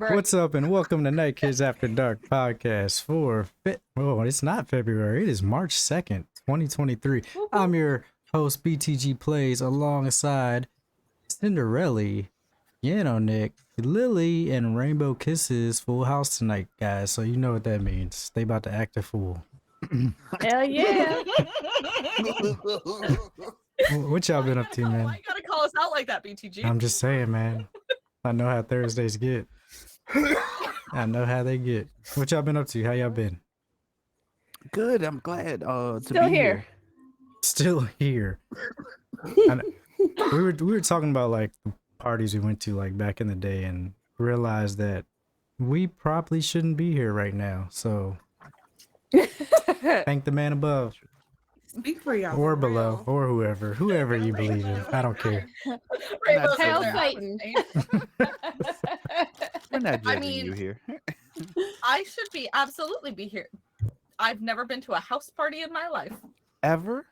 What's up, and welcome to Night Kids After Dark podcast for it's not February, it is March 2nd, 2023. I'm your host, BTG Plays, alongside Cinderella, Piano Nick, Lily, and Rainbow Kisses. Full house tonight, guys, so you know what that means. They about to act a fool. Hell yeah. What y'all been up to, man? Why you gotta call us out like that, BTG? I'm just saying, man. I know how Thursdays get. I know how they get. What y'all been up to? How y'all been? Good. I'm glad to Still be here. Still here. We were talking about like the parties we went to like back in the day and realized that we probably shouldn't be here right now. So thank the man above. Speak for y'all. Or below, or whoever you believe in. I don't care. Rainbow's Hail there. Satan. We're not judging mean- you here. I should absolutely be here. I've never been to a house party in my life. Ever?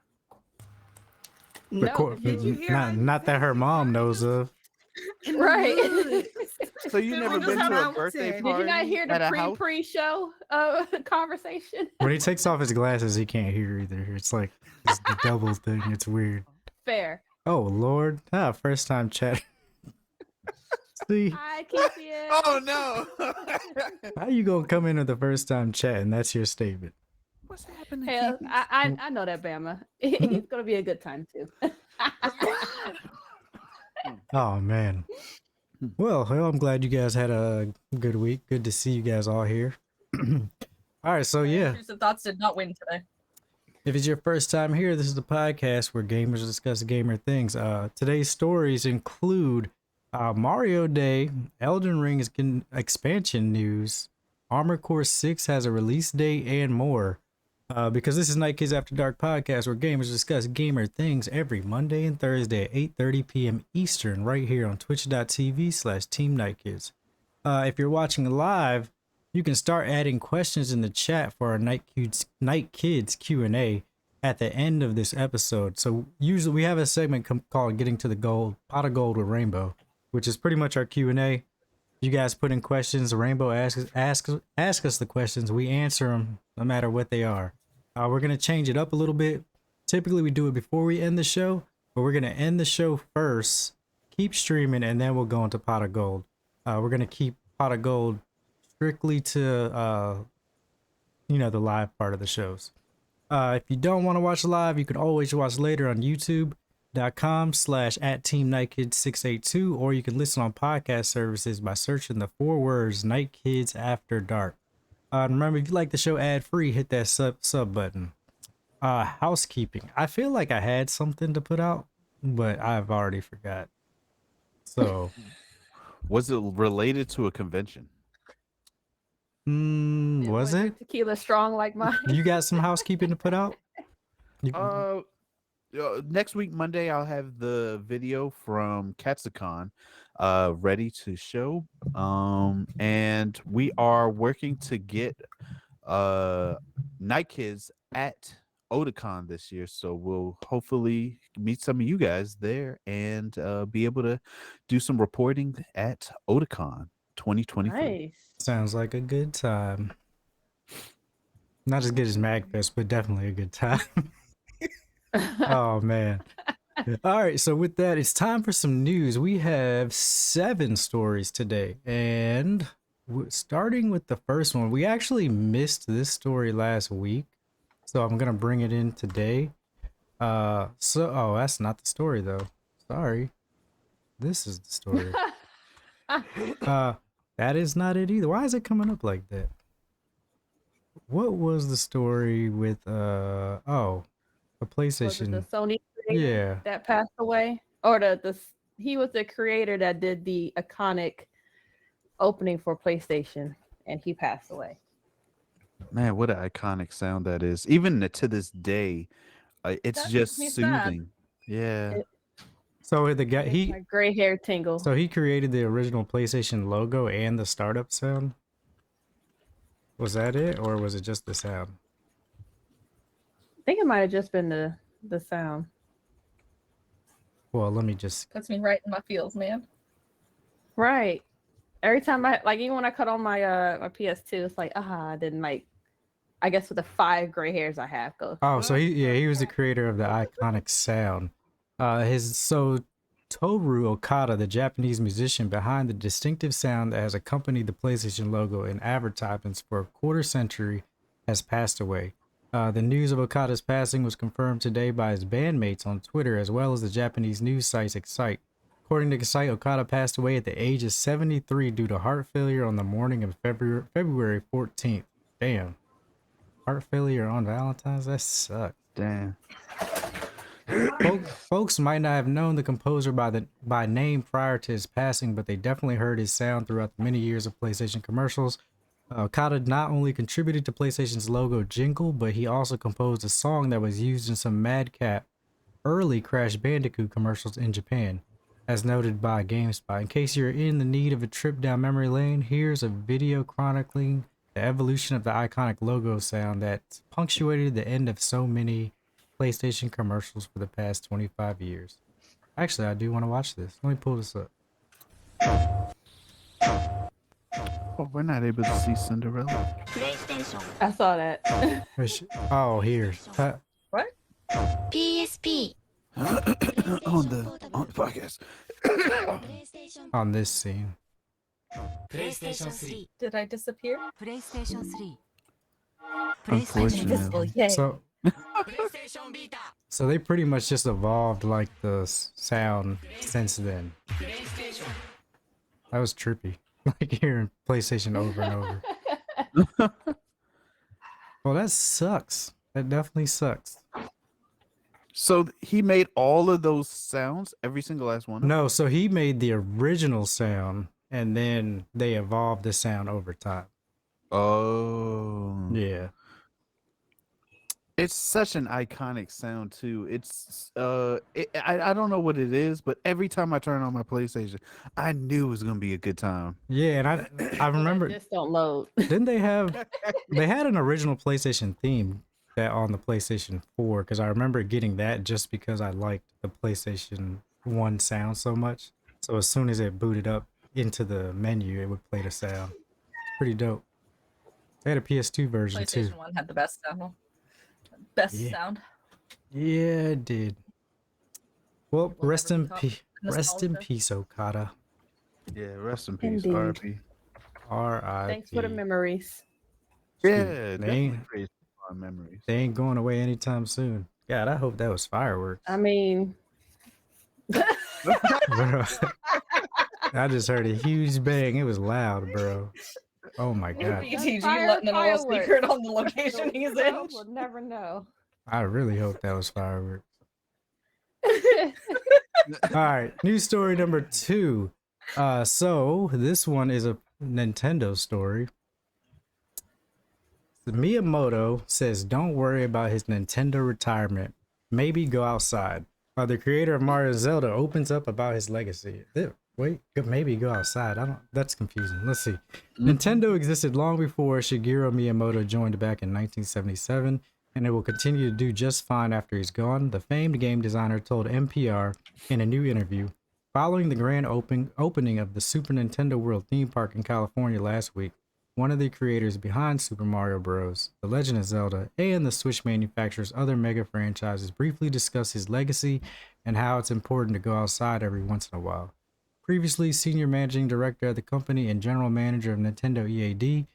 No, did you hear Not that her mom knows of. right. So you Did never we been just to have a a birthday Did party? Did you not hear at the a house? pre-show conversation? When he takes off his glasses, he can't hear either. It's like it's the double thing. It's weird. Fair. Oh Lord! First time chat. See, Hi, Keithia. Oh no! how you gonna come in with the first time chat and that's your statement? What's happening? Hell, Keith? I know that Bama. It's gonna be a good time too. Oh man. Well, I'm glad you guys had a good week. Good to see you guys all here. All right, so yeah, Intrusive Thoughts did not win today. if it's your first time here, this is the podcast where gamers discuss gamer things. Today's stories include Mario Day, Elden Ring is getting expansion news, Armored Core 6 has a release date, and more. Because this is Night Kids After Dark podcast where gamers discuss gamer things every Monday and Thursday at 8:30 p.m. Eastern right here on twitch.tv/Team Night Kids. If you're watching live, you can start adding questions in the chat for our Night Kids Q&A at the end of this episode. So usually we have a segment called Getting to the Gold, Pot of Gold with Rainbow, which is pretty much our Q&A. You guys put in questions, Rainbow asks us the questions, we answer them no matter what they are. We're going to change it up a little bit. Typically we do it before we end the show, but we're going to end the show first, keep streaming, and then we'll go into Pot of Gold. We're going to keep Pot of Gold strictly to, the live part of the shows. If you don't want to watch live, you can always watch later on youtube.com/@TeamNightKids682, or you can listen on podcast services by searching the 4 words Night Kids After Dark. Remember, if you like the show ad-free, hit that sub button. Housekeeping. I feel like I had something to put out, but I've already forgot. So, Was it related to a convention? was it? Tequila strong like mine. You got some housekeeping to put out? Next week, Monday, I'll have the video from Katsukon ready to show. And we are working to get Night Kids at Otakon this year. So we'll hopefully meet some of you guys there and be able to do some reporting at Otakon 2023. Nice. Sounds like a good time. Not as good as MagFest, but definitely a good time. Oh man. All right, so with that, it's time for some news. We have 7 stories today, and starting with the first one, we actually missed this story last week, so I'm gonna bring it in today. That's not the story though. Sorry, this is the story. That is not it either. Why is it coming up like that? What was the story with the PlayStation? Was it the Sony creator Yeah. that passed away? Or he was the creator that did the iconic opening for PlayStation, and he passed away. Man, what an iconic sound that is. Even to this day, it's That just makes me sad. soothing. Yeah. So the guy My gray hair tingle. So he created the original PlayStation logo and the startup sound? Was that it, or was it just the sound? I think it might have just been the sound. Well, let me just... Puts me right in my feels, man. Right. Every time I like, even when I cut on my my PS2, it's like, I didn't like. I guess with the 5 gray hairs I have, go. Oh, so he was the creator of the iconic sound. Toru Okada, the Japanese musician behind the distinctive sound that has accompanied the PlayStation logo in advertisements for a quarter century, has passed away. The news of Okada's passing was confirmed today by his bandmates on Twitter, as well as the Japanese news site Excite. According to Excite, Okada passed away at the age of 73 due to heart failure on the morning of February 14th. Damn. Heart failure on Valentine's? That sucks. Damn. Folks might not have known the composer by name prior to his passing, but they definitely heard his sound throughout the many years of PlayStation commercials. Okada not only contributed to PlayStation's logo jingle, but he also composed a song that was used in some Madcap early Crash Bandicoot commercials in Japan, as noted by GameSpot. In case you're in the need of a trip down memory lane, here's a video chronicling the evolution of the iconic logo sound that punctuated the end of so many PlayStation commercials for the past 25 years. Actually, I do want to watch this. Let me pull this up. Oh, we're not able to see Cinderella. I saw that. Oh, here. What? PSP on the podcast. On this scene. PlayStation 3 Did I disappear? PlayStation 3 Unfortunately. Yay. So, PlayStation Vita so they pretty much just evolved like the sound since then. That was trippy. Like hearing PlayStation over and over. Well, that sucks. That definitely sucks. So he made all of those sounds, every single last one. No, so he made the original sound and then they evolved the sound over time. Oh, Yeah. it's such an iconic sound too. It's I don't know what it is, but every time I turn on my PlayStation, I knew it was gonna be a good time. Yeah, and I remember Just don't load. didn't they had an original PlayStation theme that on the PlayStation 4 because I remember getting that just because I liked the PlayStation 1 sound so much. So as soon as it booted up into the menu, it would play the sound. Pretty dope. They had a PS2 version too. PlayStation 1 had the best sound. Best Yeah. sound. Yeah, it did. Well, We'll rest never in top peace. Rest in nostalgia. peace, Okada. Yeah, rest in peace, Indeed. RP. R.I.P. Thanks for the memories. Yeah, They definitely ain't, creates fond memories. they ain't going away anytime soon. God, I hope that was fireworks. I mean, Bro, I just heard a huge bang. It was loud, bro. Oh my god. BTG Fire- letting in a little fireworks. secret on the location he's in. We'll never know. I really hope that was fireworks. All right, news story number 2. So this one is a Nintendo story. Miyamoto says don't worry about his Nintendo retirement. Maybe go outside. The creator of Mario and Zelda opens up about his legacy. Wait, maybe go outside. That's confusing. Let's see. Nintendo existed long before Shigeru Miyamoto joined back in 1977, and it will continue to do just fine after he's gone, the famed game designer told NPR in a new interview. Following the grand opening of the Super Nintendo World theme park in California last week, one of the creators behind Super Mario Bros., The Legend of Zelda, and the Switch manufacturer's other mega franchises briefly discussed his legacy and how it's important to go outside every once in a while. Previously senior managing director at the company and general manager of Nintendo EAD,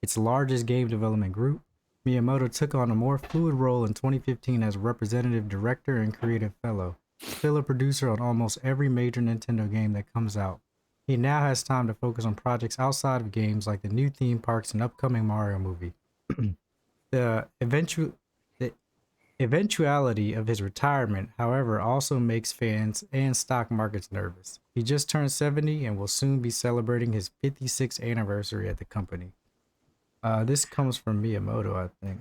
its largest game development group, Miyamoto took on a more fluid role in 2015 as representative director and creative fellow, still a producer on almost every major Nintendo game that comes out. He now has time to focus on projects outside of games like the new theme parks and upcoming Mario movie. The eventuality of his retirement, however, also makes fans and stock markets nervous. He just turned 70 and will soon be celebrating his 56th anniversary at the company. This comes from Miyamoto, I think.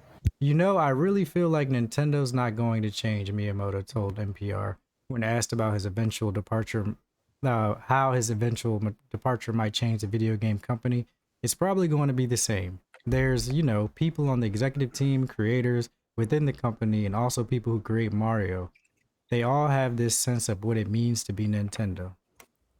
I really feel like Nintendo's not going to change, Miyamoto told NPR when asked about his eventual departure. How his eventual departure might change the video game company. It's probably going to be the same. There's, people on the executive team, creators within the company, and also people who create Mario. They all have this sense of what it means to be Nintendo.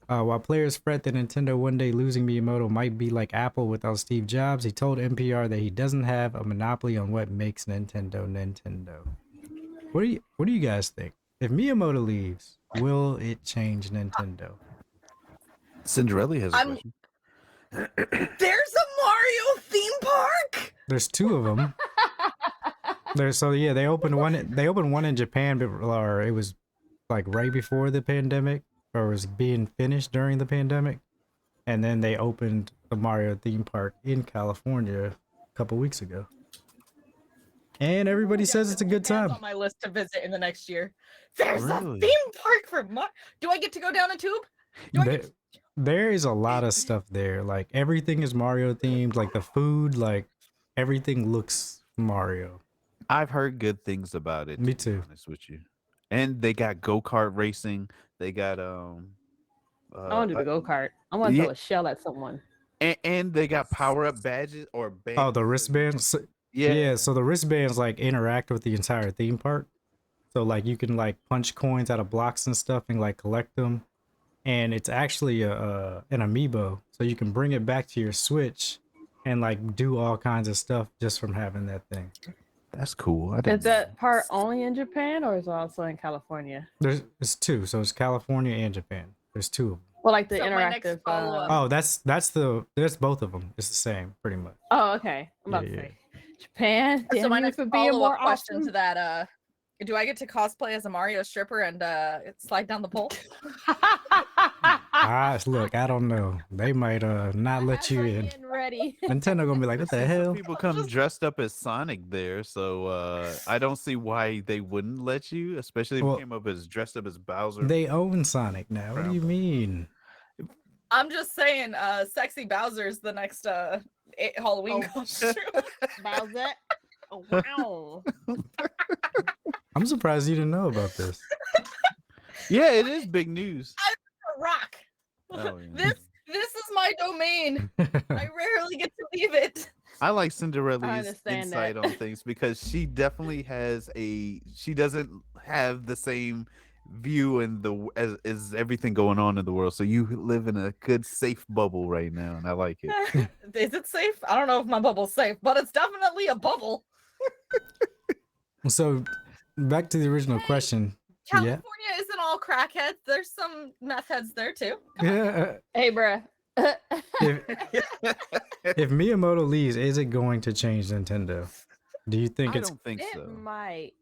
While players fret that Nintendo one day losing Miyamoto might be like Apple without Steve Jobs, he told NPR that he doesn't have a monopoly on what makes Nintendo Nintendo. What do you guys think? If Miyamoto leaves, will it change Nintendo? Cinderella has a I'm- question. There's a Mario theme park. There's two of them. They opened one. They opened one in Japan, or it was like right before the pandemic, or was being finished during the pandemic, and then they opened the Mario theme park in California a couple weeks ago. And everybody says it's a good Japan's time. on my list to visit in the next year. There's Really? a theme park for Mario. Do I get to go down a tube? Do I get There is a lot of stuff there. Like everything is Mario themed. Like the food, like everything looks Mario. I've heard good things about it. Me to be too. honest with you. And they got go-kart racing. They got I want to do the go kart. I want to yeah. throw a shell at someone. and they got power-up badges or bands. Oh, the wristbands. Yeah, so the wristbands like interact with the entire theme park. So like you can like punch coins out of blocks and stuff and like collect them. And it's actually an amiibo, so you can bring it back to your Switch and like do all kinds of stuff just from having that thing. That's cool. I Is didn't that part only in Japan or is it also in California? It's two, so it's California and Japan. There's two of them. Well, like the So my next interactive. follow-up- Oh, that's both of them. It's the same, pretty much. Oh, okay. I'm about Yeah, to yeah. say Japan. So damn my you next for being follow-up more question awesome. to that: do I get to cosplay as a Mario stripper and slide down the pole? Look, I don't know. They might not let you in. Getting ready. Nintendo gonna be like, what the Some hell? people come dressed up as Sonic there, so I don't see why they wouldn't let you, especially if Well, you came up as dressed up as Bowser. They own Sonic now. What do you mean? I'm just saying, sexy Bowser's the next Halloween Oh. costume. Bowser. Oh, wow. I'm surprised you didn't know about this. Yeah, it is big news. Rock. Oh, yeah. This is my domain. I rarely get to leave it. I like Cinderella's understand insight that. on things because she definitely has she doesn't have the same view as everything going on in the world. So you live in a good safe bubble right now, and I like it. Is it safe? I don't know if my bubble's safe, but it's definitely a bubble. So, back to the original Hey, question. California isn't all crackheads. There's some meth heads there too. Yeah. Hey, bruh. If Miyamoto leaves, is it going to change Nintendo? Do you think I it's don't think It so. might.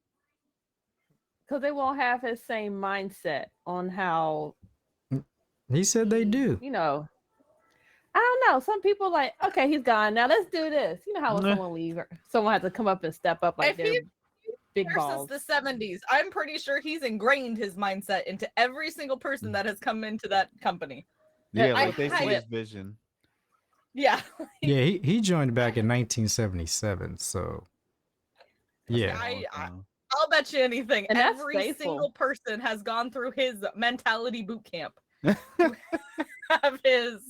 Because they won't have his same mindset on how, He said they do. you know. I don't know. Some people like, okay, he's gone. Now let's do this. You know how when Nah. someone leaves, someone has to come up and step up like If they're he- big Since balls. the 70s, I'm pretty sure he's ingrained his mindset into every single person that has come into that company. Yeah, I like they see hide his it. vision. Yeah. Yeah, he joined back in 1977. So, yeah. I'll bet you anything. And that's Every faithful. single person has gone through his mentality boot camp. Have his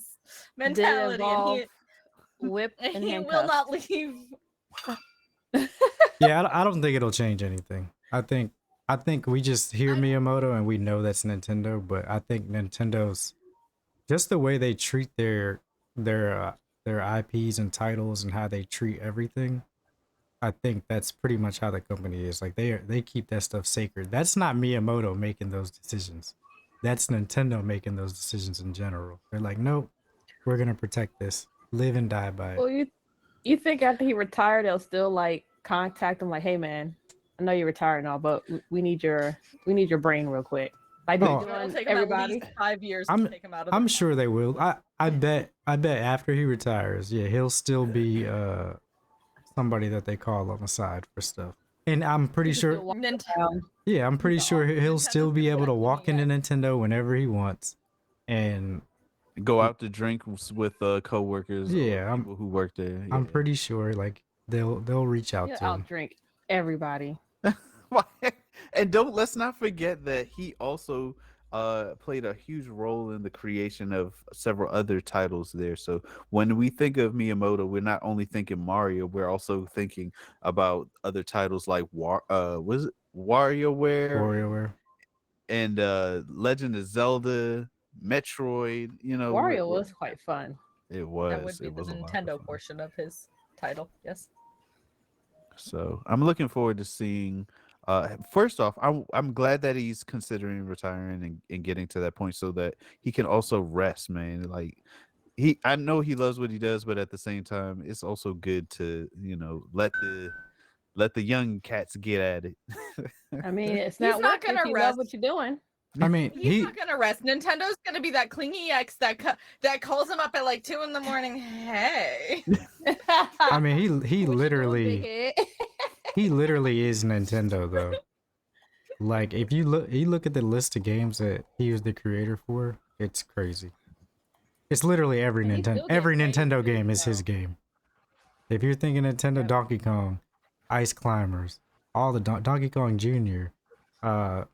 mentality, and involve whip he, and he handcuffs. will not leave. Yeah, I don't think it'll change anything. I think we just hear Miyamoto and we know that's Nintendo, but I think Nintendo's just the way they treat their IPs and titles and how they treat everything. I think that's pretty much how the company is. Like they keep that stuff sacred. That's not Miyamoto making those decisions. That's Nintendo making those decisions in general. They're like, nope, we're gonna protect this, live and die by it. Well, you think after he retired, they'll still like contact him like, hey man, I know you're retired and all, but we need your brain real quick. Like they're Oh. It'll doing take him at everybody. least 5 years to I'm- take him out of I'm the sure they will. I bet after he retires, yeah, he'll still be somebody that they call on the side for stuff. And I'm pretty He can sure still walk Nintendo. around. yeah, I'm pretty No, sure he'll Nintendo's still be been able to protecting walk you into Nintendo whenever he wants. And Go out to drink with coworkers. Yeah, or people who work there. I'm yeah. pretty sure like they'll reach out He'll to him. outdrink everybody. And let's not forget that he also played a huge role in the creation of several other titles there. So when we think of Miyamoto, we're not only thinking Mario, we're also thinking about other titles like was it WarioWare WarioWare. and Legend of Zelda. Metroid. You know, Wario was quite fun. It was. That would be It the was a lot of Nintendo fun. portion of his title. Yes. So I'm looking forward to seeing. First off, I'm glad that he's considering retiring and getting to that point so that he can also rest, man. Like I know he loves what he does, but at the same time, it's also good to let the young cats get at it. I mean, it's He's not not working if gonna you rest. love what you're doing. I mean, He's not gonna rest. Nintendo's gonna be that clingy ex that calls him up at like 2 a.m. Hey. I mean, he What you doing, literally big he literally is Nintendo though. Like if you look at the list of games that he was the creator for, it's crazy. It's literally every And he's Nintendo still getting every paid, Nintendo too, game is his so. game. If you're thinking Nintendo Yep. Donkey Kong, Ice Climbers, all the Donkey Kong Jr.,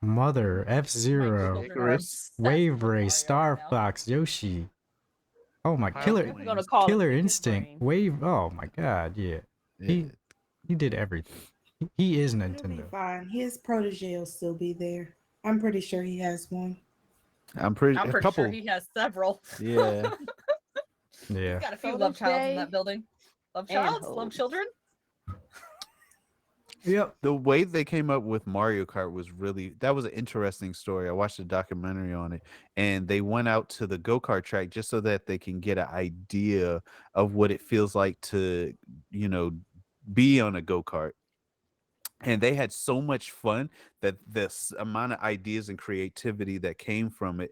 Mother, F-Zero, children are Icarus, obsessed Wave with Race, Mario Star right now. Fox, Yoshi. Oh my, Pile Killer of We're gonna Wings. call Killer it his Instinct, brain. Wave. Oh my God, yeah. Yeah. He did everything. He is He'll be Nintendo. fine. His protege will still be there. I'm pretty sure he has one. I'm pretty I'm a pretty couple. sure he has several. Yeah. Yeah. He's got a few love childs in that building. Love and childs? Love hoes. children? Yep. The way they came up with Mario Kart was that was an interesting story. I watched a documentary on it, and they went out to the go-kart track just so that they can get an idea of what it feels like to, be on a go-kart. And they had so much fun that this amount of ideas and creativity that came from it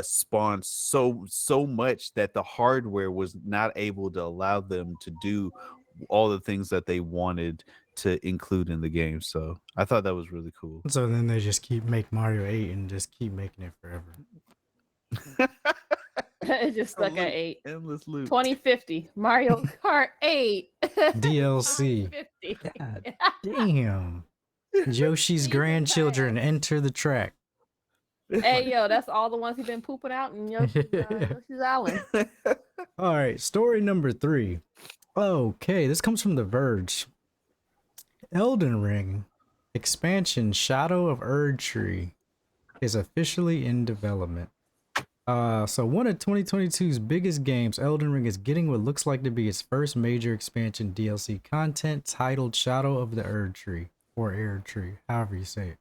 spawned so much that the hardware was not able to allow them to do all the things that they wanted to include in the game. So I thought that was really cool. So then they just make Mario 8 and just keep making it forever. It's just stuck at loop, 8. Endless loop. 2050 Mario Kart 8 DLC. 2050. God damn. Yoshi's grandchildren enter the track. Hey yo, that's all the ones he's been pooping out in Yoshi's Island. All right, story number 3. Okay, this comes from The Verge. Elden Ring expansion Shadow of Erdtree is officially in development. So one of 2022's biggest games, Elden Ring, is getting what looks like to be its first major expansion DLC content titled Shadow of the Erdtree, or Erdtree, however you say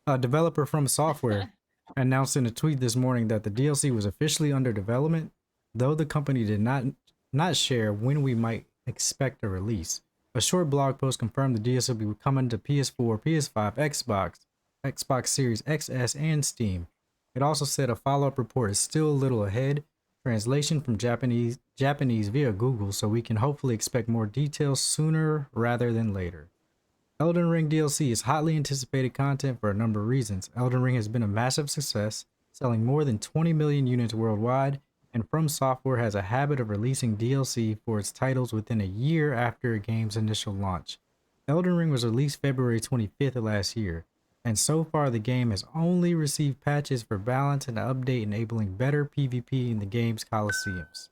it. Developer From Software announced in a tweet this morning that the DLC was officially under development, though the company did not share when we might expect a release. A short blog post confirmed the DLC will be coming to PS4, PS5, Xbox Series XS, and Steam. It also said a follow-up report is still a little ahead, translation from Japanese via Google, so we can hopefully expect more details sooner rather than later. Elden Ring DLC is hotly anticipated content for a number of reasons. Elden Ring has been a massive success, selling more than 20 million units worldwide, and From Software has a habit of releasing DLC for its titles within a year after a game's initial launch. Elden Ring was released February 25th of last year, and so far the game has only received patches for balance and an update enabling better PvP in the game's Colosseums.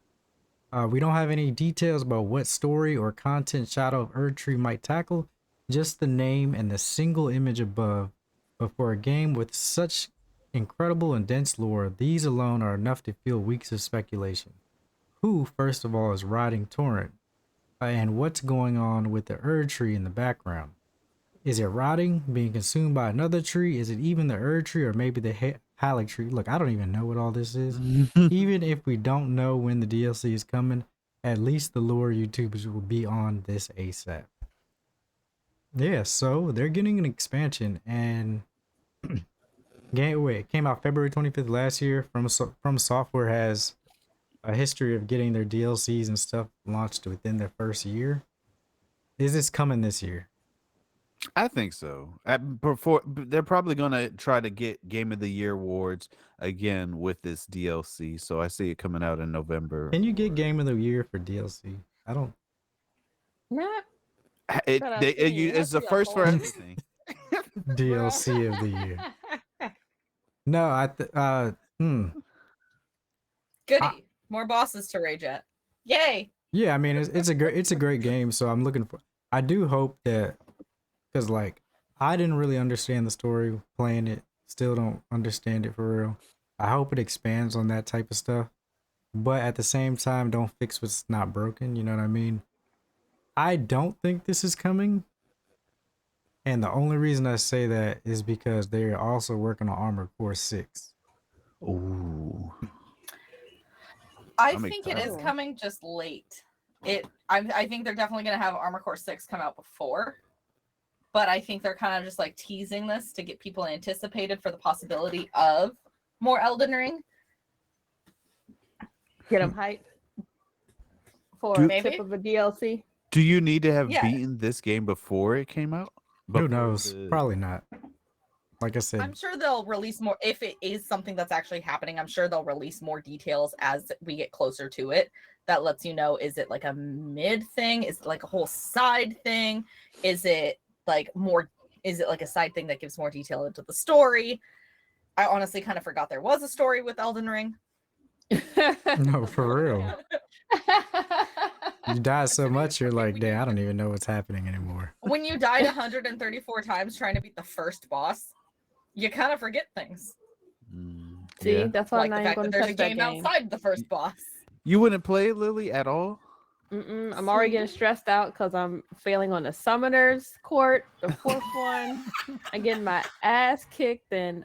We don't have any details about what story or content Shadow of Erdtree might tackle, just the name and the single image above, but for a game with such incredible and dense lore, these alone are enough to fuel weeks of speculation. Who, first of all, is riding Torrent? And what's going on with the Erdtree in the background? Is it rotting, being consumed by another tree? Is it even the Erdtree or maybe the Haligtree? Look, I don't even know what all this is. Even if we don't know when the DLC is coming, at least the lore YouTubers will be on this ASAP. Yeah, so they're getting an expansion, and it came out February 25th last year. From Software has a history of getting their DLCs and stuff launched within their first year. Is this coming this year? I think so. They're probably gonna try to get Game of the Year awards again with this DLC. So I see it coming out in November. Can you get Game of the Year for DLC? I don't. Nah, It's the first for everything. DLC of the year. No, Goody. More bosses to rage at. Yay. Yeah, I mean it's a great game. So I'm looking for. I do hope that, because like I didn't really understand the story playing it. Still don't understand it for real. I hope it expands on that type of stuff, but at the same time, don't fix what's not broken. You know what I mean? I don't think this is coming, and the only reason I say that is because they're also working on Armored Core 6. Ooh. I I'm think it is excited. coming just late. I think they're definitely gonna have Armor Core 6 come out before. But I think they're kind of just like teasing this to get people anticipated for the possibility of more Elden Ring. Get them hyped for Do- a Maybe. tip of a DLC. Do you need to have Yeah. beaten this game before it came out? Who Before knows? the- Probably not. Like I said, I'm sure they'll release more if it is something that's actually happening. I'm sure they'll release more details as we get closer to it. That lets you know, is it like a mid thing? Is it like a whole side thing? Is it like a side thing that gives more detail into the story? I honestly kind of forgot there was a story with Elden Ring. no, for real. You die so much, you're like, damn, I don't even know what's happening anymore. When you died 134 times trying to beat the first boss, you kind of forget things. See, Yeah. that's why Like I'm the not fact going that to there's a touch that game game. outside the first boss. You wouldn't play it, Lily, at all? I'm already getting stressed out because I'm failing on the Summoners Court, the fourth one. I'm getting my ass kicked and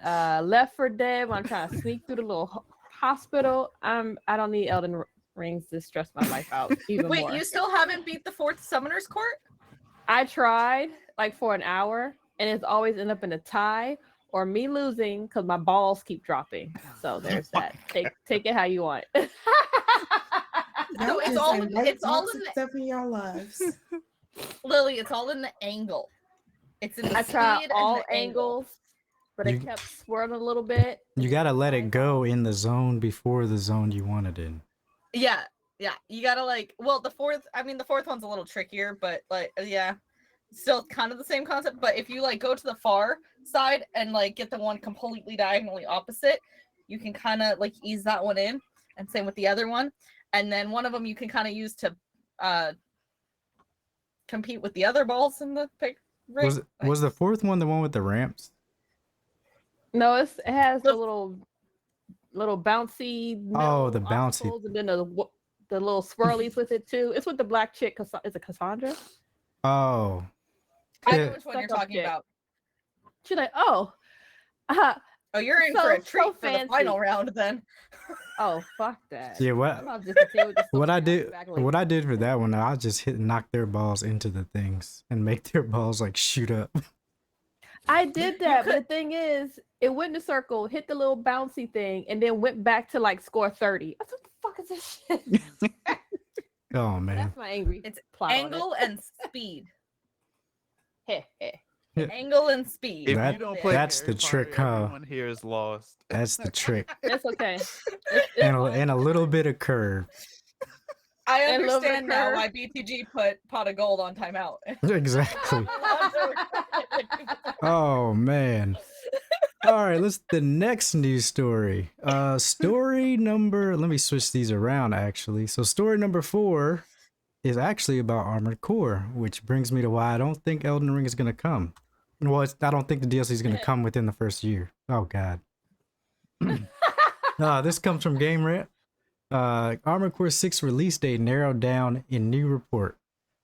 Left for Dead when I'm trying to sneak through the little hospital. I don't need Elden Rings to stress my life out even Wait, more. you still haven't beat the fourth Summoner's Court? I tried like for an hour, and it's always end up in a tie or me losing because my balls keep dropping. So there's that. Take it how you want. So Y'all it's just all invite it's all in toxic the, stuff in your lives. Lily. It's all in the angle. It's in the I tried speed all and the angle. angles, but You- it kept swirling a little bit. You gotta let it go in the zone before the zone you want it in. Yeah, you gotta like. Well, the fourth one's a little trickier, but like, yeah, still kind of the same concept. But if you like go to the far side and like get the one completely diagonally opposite, you can kind of like ease that one in, and same with the other one. And then one of them you can kind of use to compete with the other balls in the pick. Right? Was the fourth one the one with the ramps? No, it has The- the little bouncy. Oh, the metal bouncy. obstacles, and then the little swirlies with it too. It's with the black chick. Is it Cassandra? Oh, I know Yeah. which one you're Stuck up talking chick. about. She's like, oh, Oh, you're in for a So treat for the final fancy. round then. oh, fuck that. yeah. I'm What about to just continue with the what I story. I'll did be back later. what I did for that one, I just knock their balls into the things and make their balls like shoot up. I did that, but could- the thing is, it went in a circle, hit the little bouncy thing, and then went back to like score 30. I said, what the fuck is this shit? Oh man. That's my angry It's plot Angle and speed. on it. Angle and speed. If That- you don't Yeah. play that's the Harry trick, Potter, huh? everyone here is lost. That's the trick. It's okay. It's And fine. a little bit of curve. I And love understand the now curve. why BTG put Pot of Gold on timeout. Exactly. Oh man. All right, let's the next news story. Story number, let me switch these around actually. So story number 4 is actually about Armored Core, which brings me to why I don't think Elden Ring is going to come. Well, I don't think the DLC is going to come within the first year. Oh god. This comes from Game Rant. Armored Core 6 release date narrowed down in new report.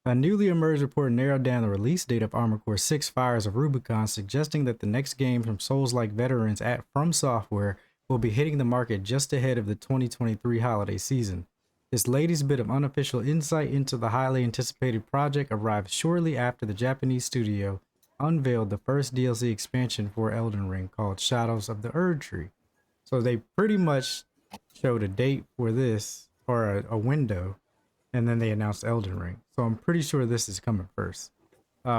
A newly emerged report narrowed down the release date of Armored Core 6 Fires of Rubicon, suggesting that the next game from Souls-like veterans at From Software will be hitting the market just ahead of the 2023 holiday season. This latest bit of unofficial insight into the highly anticipated project arrived shortly after the Japanese studio unveiled the first DLC expansion for Elden Ring called Shadows of the Erd Tree. So they pretty much showed a date for this, or a window, and then they announced Elden Ring. So I'm pretty sure this is coming first.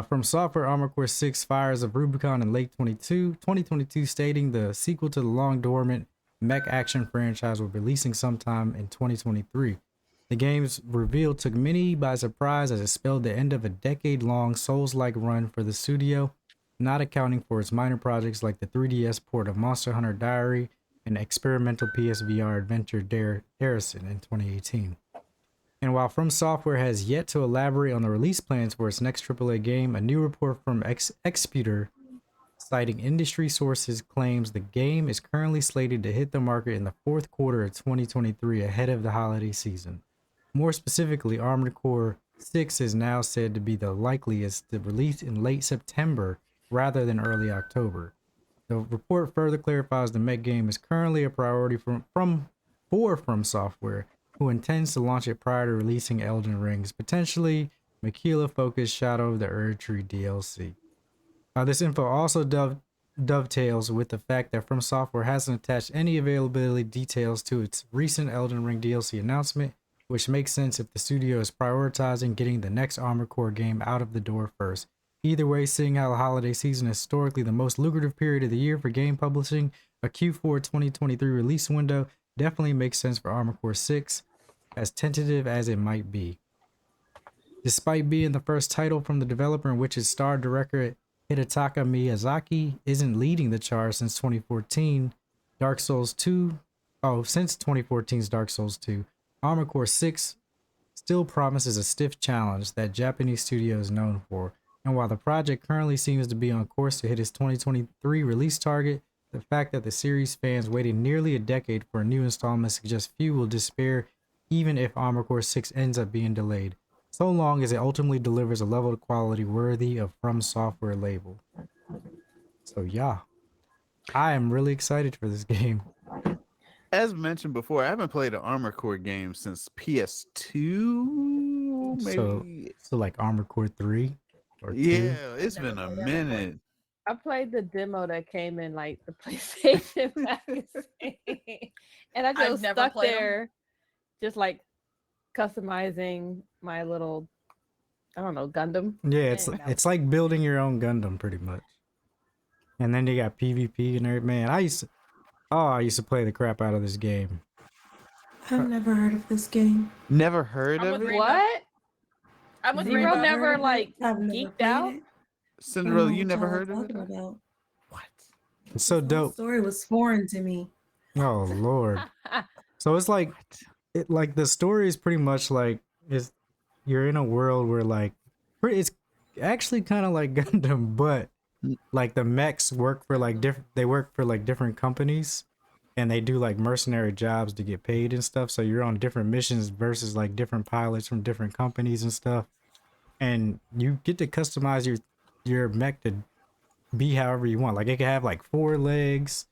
From Software, Armored Core 6 Fires of Rubicon in late 2022, stating the sequel to the long dormant mech action franchise will be releasing sometime in 2023. The game's reveal took many by surprise as it spelled the end of a decade-long Souls-like run for the studio, not accounting for its minor projects like the 3DS port of Monster Hunter Diary and experimental PSVR adventure Garrison in 2018. And while From Software has yet to elaborate on the release plans for its next AAA game, a new report from Exputer citing industry sources claims the game is currently slated to hit the market in the fourth quarter of 2023 ahead of the holiday season. More specifically, Armored Core 6 is now said to be the likeliest to release in late September rather than early October. The report further clarifies the mech game is currently a priority for From Software, who intends to launch it prior to releasing Elden Ring's potentially Miquela-focused Shadow of the Erdtree DLC. This info also dovetails with the fact that From Software hasn't attached any availability details to its recent Elden Ring DLC announcement, which makes sense if the studio is prioritizing getting the next Armored Core game out of the door first. Either way, seeing how the holiday season is historically the most lucrative period of the year for game publishing, a Q4 2023 release window definitely makes sense for Armored Core 6, as tentative as it might be. Despite being the first title from the developer in which its star director Hidetaka Miyazaki isn't leading the charge since 2014, since 2014's Dark Souls 2, Armored Core 6 still promises a stiff challenge that Japanese studio is known for. And while the project currently seems to be on course to hit its 2023 release target, the fact that the series fans waited nearly a decade for a new installment suggests few will despair even if Armored Core 6 ends up being delayed, so long as it ultimately delivers a level of quality worthy of From Software label. So yeah, I am really excited for this game. As mentioned before, I haven't played an Armored Core game since PS2, maybe. So like Armored Core 3 or 2. Yeah, it's been a minute. I played the demo that came in like the PlayStation magazine, and I I've just never stuck played 'em. there, just like customizing my little, I don't know, Gundam. Yeah, And that it's like building your own Gundam pretty much. And then you got PvP and everything. Man, I used to play the crap out of this game. I've never heard of this game. Never heard I'm of with it? Rainbow. What? I'm with Zero Rainbow. never, heard of it. like, I've never geeked played out? it. Cinderella, I don't you know never what heard y'all of it? talking about. What? It's so This whole dope. story was foreign to me. Oh Lord. So it's like like the story is pretty much like you're in a world where like it's actually kind of like Gundam, but like the mechs work for like different companies, and they do like mercenary jobs to get paid and stuff. So you're on different missions versus like different pilots from different companies and stuff, and you get to customize your mech to be however you want. Like it could have like 4 legs,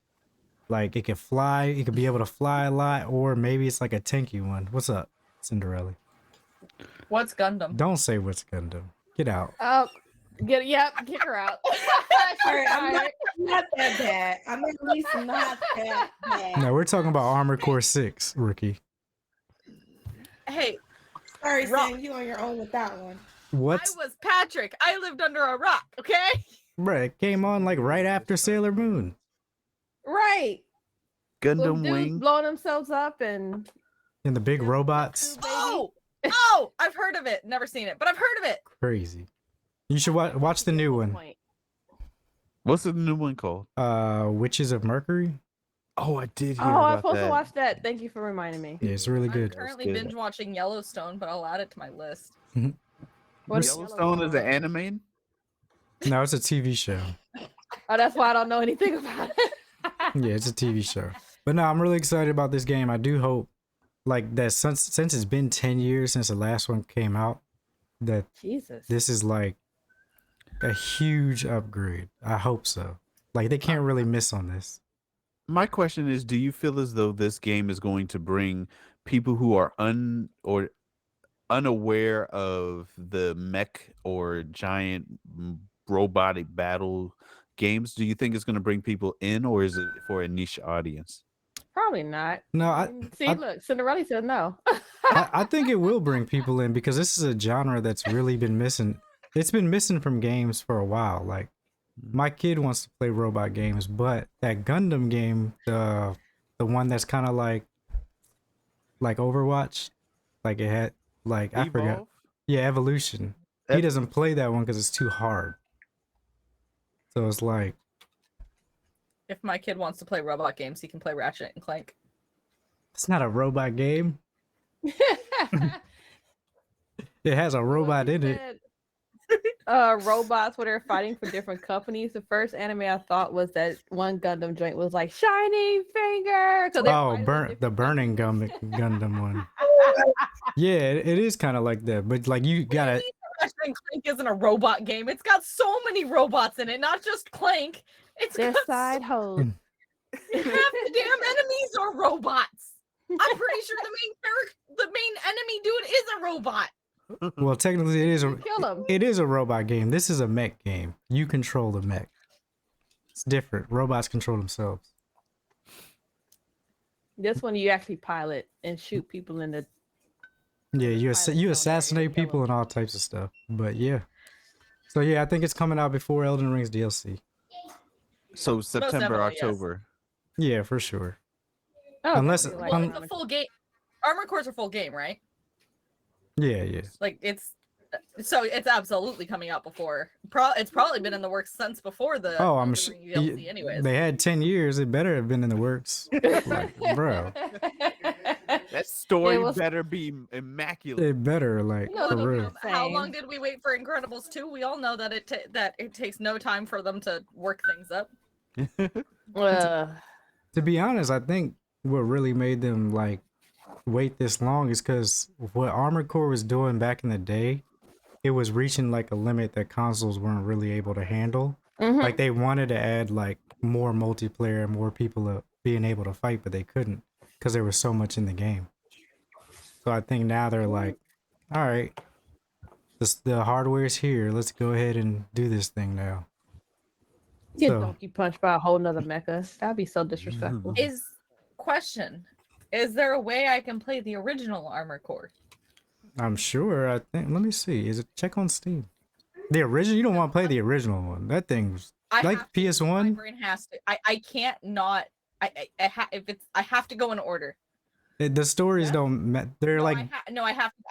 like it could fly, it could be able to fly a lot, or maybe it's like a tanky one. What's up, Cinderella? What's Gundam? Don't say what's Gundam. Get out. Oh, kick her out. All right, I'm not that bad. I'm at least not that bad. No, we're talking about Armored Core 6, rookie. Hey, Sorry, Rock. Sam, you on your own with that one. What's I was Patrick. I lived under a rock, okay? bruh, it came on like right after Sailor Moon. Right. With Gundam dudes Wing? blowing themselves up and And the big robots. baby. Oh, I've heard of it. Never seen it, but I've heard of it. Crazy. You should watch the new one. Point. What's the new one called? Witches of Mercury. Oh, I did hear Oh, I'm about supposed that. to watch that. Thank you for reminding me. Yeah, it's really I'm good. currently good. binge watching Yellowstone, but I'll add it to my list. What is Yellowstone is an anime? No, it's a TV show. Oh, that's why I don't know anything about it. Yeah, it's a TV show. But no, I'm really excited about this game. I do hope, like, that since it's been 10 years since the last one came out, that Jesus. this is like a huge upgrade. I hope so. Like, they can't really miss on this. My question is, do you feel as though this game is going to bring people who are unaware of the mech or giant robotic battle games? Do you think it's going to bring people in, or is it for a niche audience? Probably not. No, See, look, Cinderella said no. I think it will bring people in because this is a genre that's really been missing. It's been missing from games for a while. Like, my kid wants to play robot games, but that Gundam game, the one that's kind of like Overwatch, like it had like I forgot. Evolve? Yeah, Evolution. He doesn't play that one because it's too hard. So it's like, If my kid wants to play robot games, he can play Ratchet and Clank. it's not a robot game. It has a robot in it. robots where they're fighting for different companies. The first anime I thought was that one Gundam joint was like Shining Finger. Oh, the burning Gundam one. Yeah, it is kind of like that, but like you gotta. Ratchet and Clank isn't a robot game. It's got so many robots in it, not just Clank. It's Their got side hoes. half the damn enemies are robots. I'm pretty sure the main enemy dude is a robot. Well, technically, Kill them. it is a robot game. This is a mech game. You control the mech. It's different. Robots control themselves. This one you actually pilot and shoot people in the. Yeah, you Pilot you zone assassinate area, kill people 'em. and all types of stuff. But yeah. So yeah, I think it's coming out before Elden Ring's DLC. So September, definitely, yes. October. Yeah, for sure. Oh, Unless- probably like Well, around it's a the- full game. Armored Core's a full game, right? Yeah. Like it's absolutely coming out before. It's probably been in the works since before the Oh, I'm Elden sure. Ring DLC anyways. They had 10 years. It better have been in the works. Like, bro, That story It was- better be immaculate. it better, like, No, for no, real. no. How long Same. did we wait for Incredibles 2? We all know that it takes no time for them to work things up. To be honest, I think what really made them like wait this long is because what Armored Core was doing back in the day, it was reaching like a limit that consoles weren't really able to handle. Mhm. Like they wanted to add like more multiplayer and more people being able to fight, but they couldn't because there was so much in the game. So I think now they're like, all right, the hardware's here. Let's go ahead and do this thing now. Get So- donkey punched by a whole nother mecha. That'd be so disrespectful. Is there a way I can play the original Armored Core? I'm sure. I think. Let me see. Is it check on Steam? The original. You don't want to play the original one. That thing's like have to. My PS1. brain has to. I can't not. I have to go in order. The stories Yeah. don't. They're No, like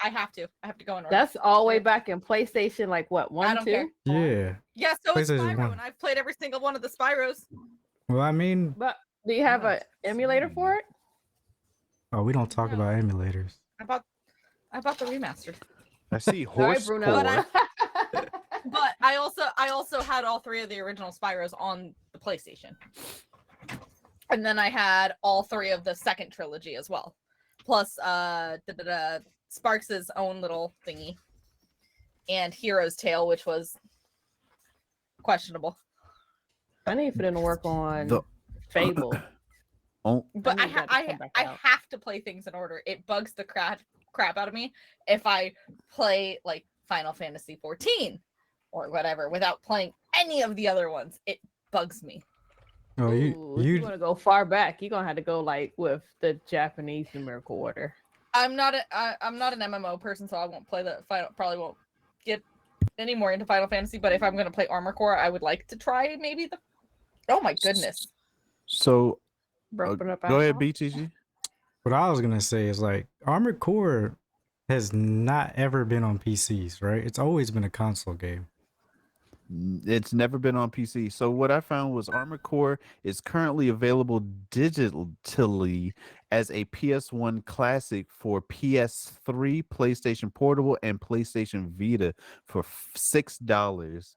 I have to go in order. That's all the way back in PlayStation, like what, I 1, don't 2? care. yeah. Yeah, so is PlayStation Spyro, 1. and I've played every single one of the Spyros. Well, I mean, But do you have Not an emulator for it? oh, we don't talk No. about emulators. I bought the remastered. I see Sorry, horse Bruno. core. But I also had all three of the original Spyros on the PlayStation. And then I had all three of the second trilogy as well. Plus Sparks' own little thingy. And Hero's Tale, which was questionable. I need for them to work on The- Fable. Oh, But I need that to come back I out. have to play things in order. It bugs the crap out of me if I play like Final Fantasy 14 or whatever without playing any of the other ones. It bugs me. Oh, Ooh, if you want to go far back, you're gonna have to go like with the Japanese numerical order. I'm not an MMO person, so I won't play probably won't get any more into Final Fantasy. But if I'm gonna play Armor Core, I would like to try maybe the. Oh my goodness! so Broken up go ahead, out. BTG. What I was gonna say is like Armored Core has not ever been on PCs, right? It's always been a console game. It's never been on PC. So what I found was Armored Core is currently available digitally as a PS1 classic for PS3, PlayStation Portable, and PlayStation Vita for $6.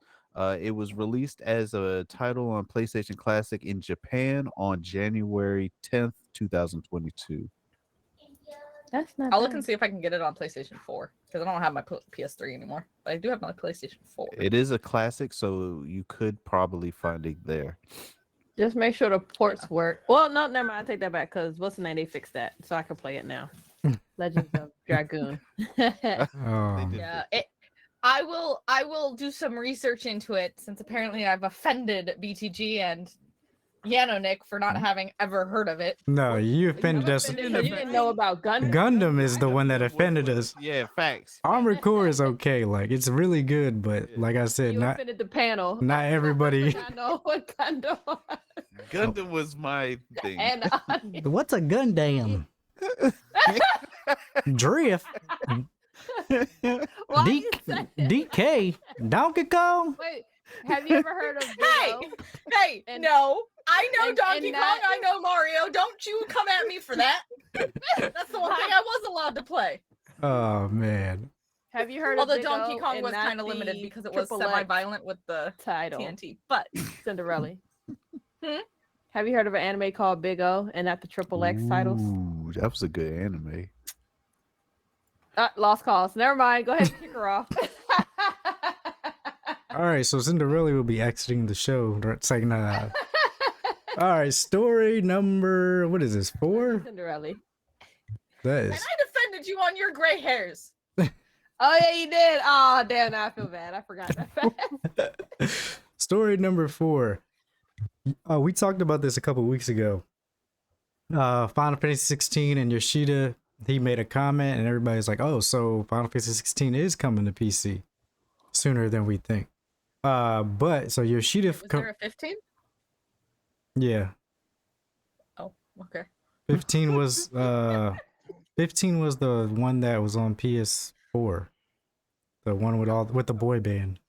It was released as a title on PlayStation Classic in Japan on January 10th, 2022. That's not. I'll look bad. and see if I can get it on PlayStation 4 because I don't have my PS3 anymore. But I do have my PlayStation 4. It is a classic, so you could probably find it there. Just make sure the ports work. Well, no, never mind. I take that back because what's the name? They fixed that, so I can play it now. Legends of Dragoon. Oh, did. Yeah, I will do some research into it since apparently I've offended BTG and Yanonick for not having ever heard of it. no, you offended us. You didn't know about Gundam. Gundam is the one that offended us. Yeah, facts. Armored Core is okay, like it's really good, but like I said, You not offended the panel. not everybody. I know what Gundam was. Gundam was my thing. And What's a Gundam? Drift, why you say DK, Donkey Kong. Wait, have you ever heard of Hey, Ditto? hey, And- no, I know and Donkey Kong, that- I know Mario. Don't you come at me for that. That's the one thing I was allowed to play. Oh man, Have you heard Although of Big Donkey O Kong and was not kind of limited the because it was Triple X semi-violent with the title? TNT. But Cinderella. Hmm? Have you heard of an anime called Big O and not the Triple X titles? Ooh, that was a good anime. Lost cause. Never mind. Go ahead and kick her off. All right, so Cinderella will be exiting the show. Saying, all right, story number, what is this, 4? Cinderella. That and is. I defended you on your gray hairs. Oh yeah, you did. Oh damn, now I feel bad. I forgot that fact. Story number 4. We talked about this a couple weeks ago. Final Fantasy 16 and Yoshida, he made a comment and everybody's like, oh, so Final Fantasy 16 is coming to PC sooner than we think. But so Yoshida, Was there a 15? yeah, Oh, okay. 15 was 15 was the one that was on PS4, the one with the boy band,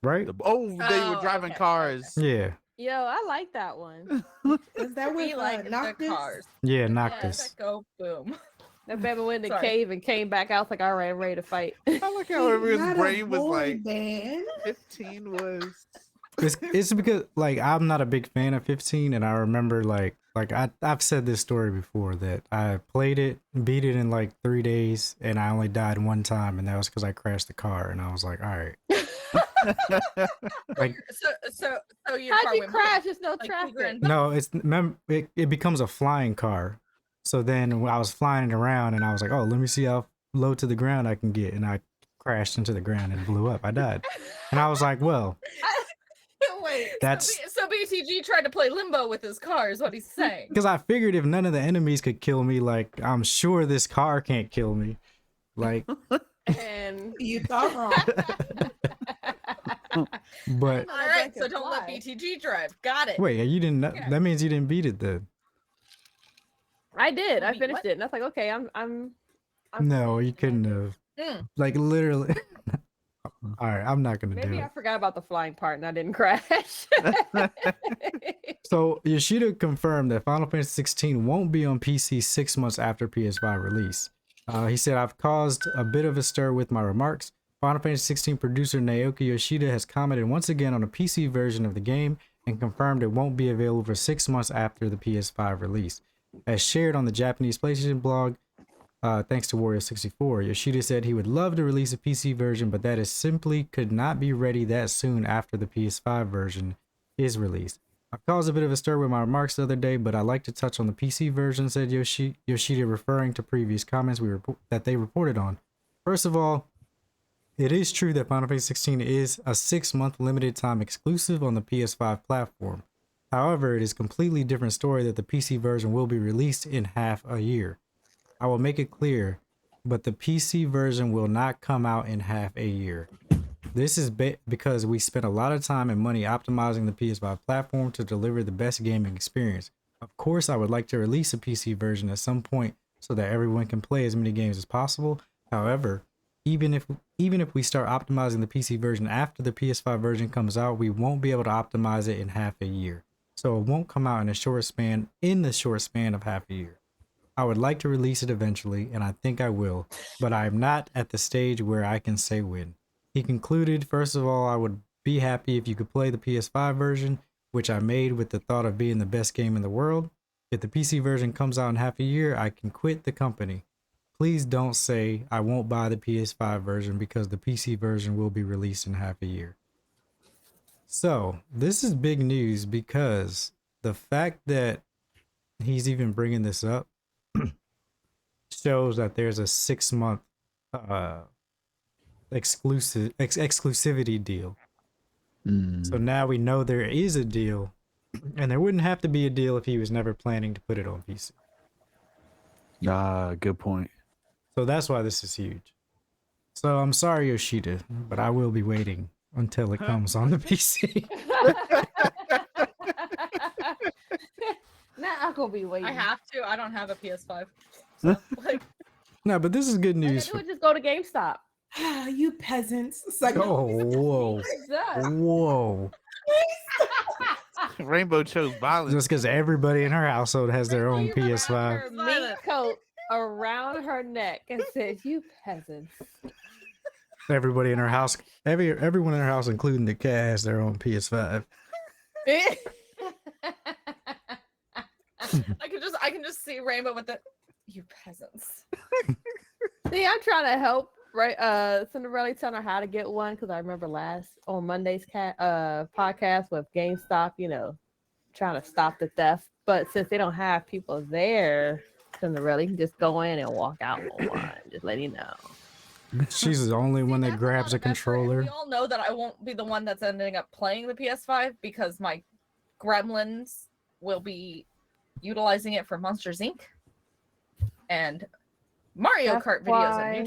right? They were Oh, driving okay, cars. Yeah, Yo, I like that one. Is that We with like the Noctis? cars. yeah, Yes, Noctis. go boom. That baby went in the Sorry. cave and came back out like, all right, I'm ready to fight. I like how everyone's Not a brain was boy like band. 15 was. It's because like I'm not a big fan of 15, and I remember like I've said this story before that I played it, beat it in like 3 days, and I only died one time, and that was because I crashed the car, and I was like, all right, like So your How'd car you went crash? boom. There's no Like traffic. Cougar and no, it becomes a flying car. So then when I was flying it around, and I was like, oh, let me see how low to the ground I can get, and I crashed into the ground and blew up. I died, and I was like, well, Wait, That's- so BTG tried to play limbo with his car, is what he's saying. because I figured if none of the enemies could kill me, like I'm sure this car can't kill me, like. And You thought wrong. But All right, so don't let BTG drive. Got it. wait, you didn't know, Yeah. that means you didn't beat it then. I did. I Wait, finished what? it, and I was like, okay, I'm No, you couldn't have. Mm. Like literally. All right, I'm not gonna do maybe it. I forgot about the flying part and I didn't crash. So Yoshida confirmed that Final Fantasy 16 won't be on PC 6 months after PS5 release. He said, I've caused a bit of a stir with my remarks. Final Fantasy 16 producer Naoki Yoshida has commented once again on a PC version of the game and confirmed it won't be available for 6 months after the PS5 release. As shared on the Japanese PlayStation blog, thanks to Wario64, Yoshida said he would love to release a PC version, but that it simply could not be ready that soon after the PS5 version is released. I caused a bit of a stir with my remarks the other day, but I like to touch on the PC version, said Yoshida, referring to previous comments that they reported on. First of all, it is true that Final Fantasy 16 is a 6-month limited time exclusive on the PS5 platform. However, it is a completely different story that the PC version will be released in half a year. I will make it clear, but the PC version will not come out in half a year. This is because we spent a lot of time and money optimizing the PS5 platform to deliver the best gaming experience. Of course, I would like to release a PC version at some point so that everyone can play as many games as possible. However, even if we start optimizing the PC version after the PS5 version comes out, we won't be able to optimize it in half a year. So it won't come out in the short span of half a year. I would like to release it eventually, and I think I will, but I am not at the stage where I can say when. He concluded, first of all, I would be happy if you could play the PS5 version, which I made with the thought of being the best game in the world. If the PC version comes out in half a year, I can quit the company. Please don't say I won't buy the PS5 version because the PC version will be released in half a year. So, this is big news because the fact that he's even bringing this up shows that there's a 6-month exclusivity deal. So now we know there is a deal, and there wouldn't have to be a deal if he was never planning to put it on PC. Good point. So that's why this is huge. So I'm sorry, Yoshida, but I will be waiting until it comes on the PC. Not I'm gonna be waiting. I have to. I don't have a PS5. So, like, No, but this is good And then news. it would just go to GameStop. You peasants. It's like, Oh, whoa. Whoa. Rainbow chose violence. Just because everybody in her household has their own You run around PS5. her Mink coat around her neck and said, "You peasants." Everybody in our house, everyone in our house, including the cat, has their own PS5. I can just see Rainbow with the you peasants. See, I'm trying to help Cinderella tell her how to get one because I remember on Monday's podcast with GameStop, trying to stop the theft. But since they don't have people there, Cinderella, you can just go in and walk out with one. Just let you know. She's the only one that That's grabs a lot of effort, and controller. we all know that I won't be the one that's ending up playing the PS5 because my gremlins will be utilizing it for Monsters Inc. and Mario That's Kart videos why- on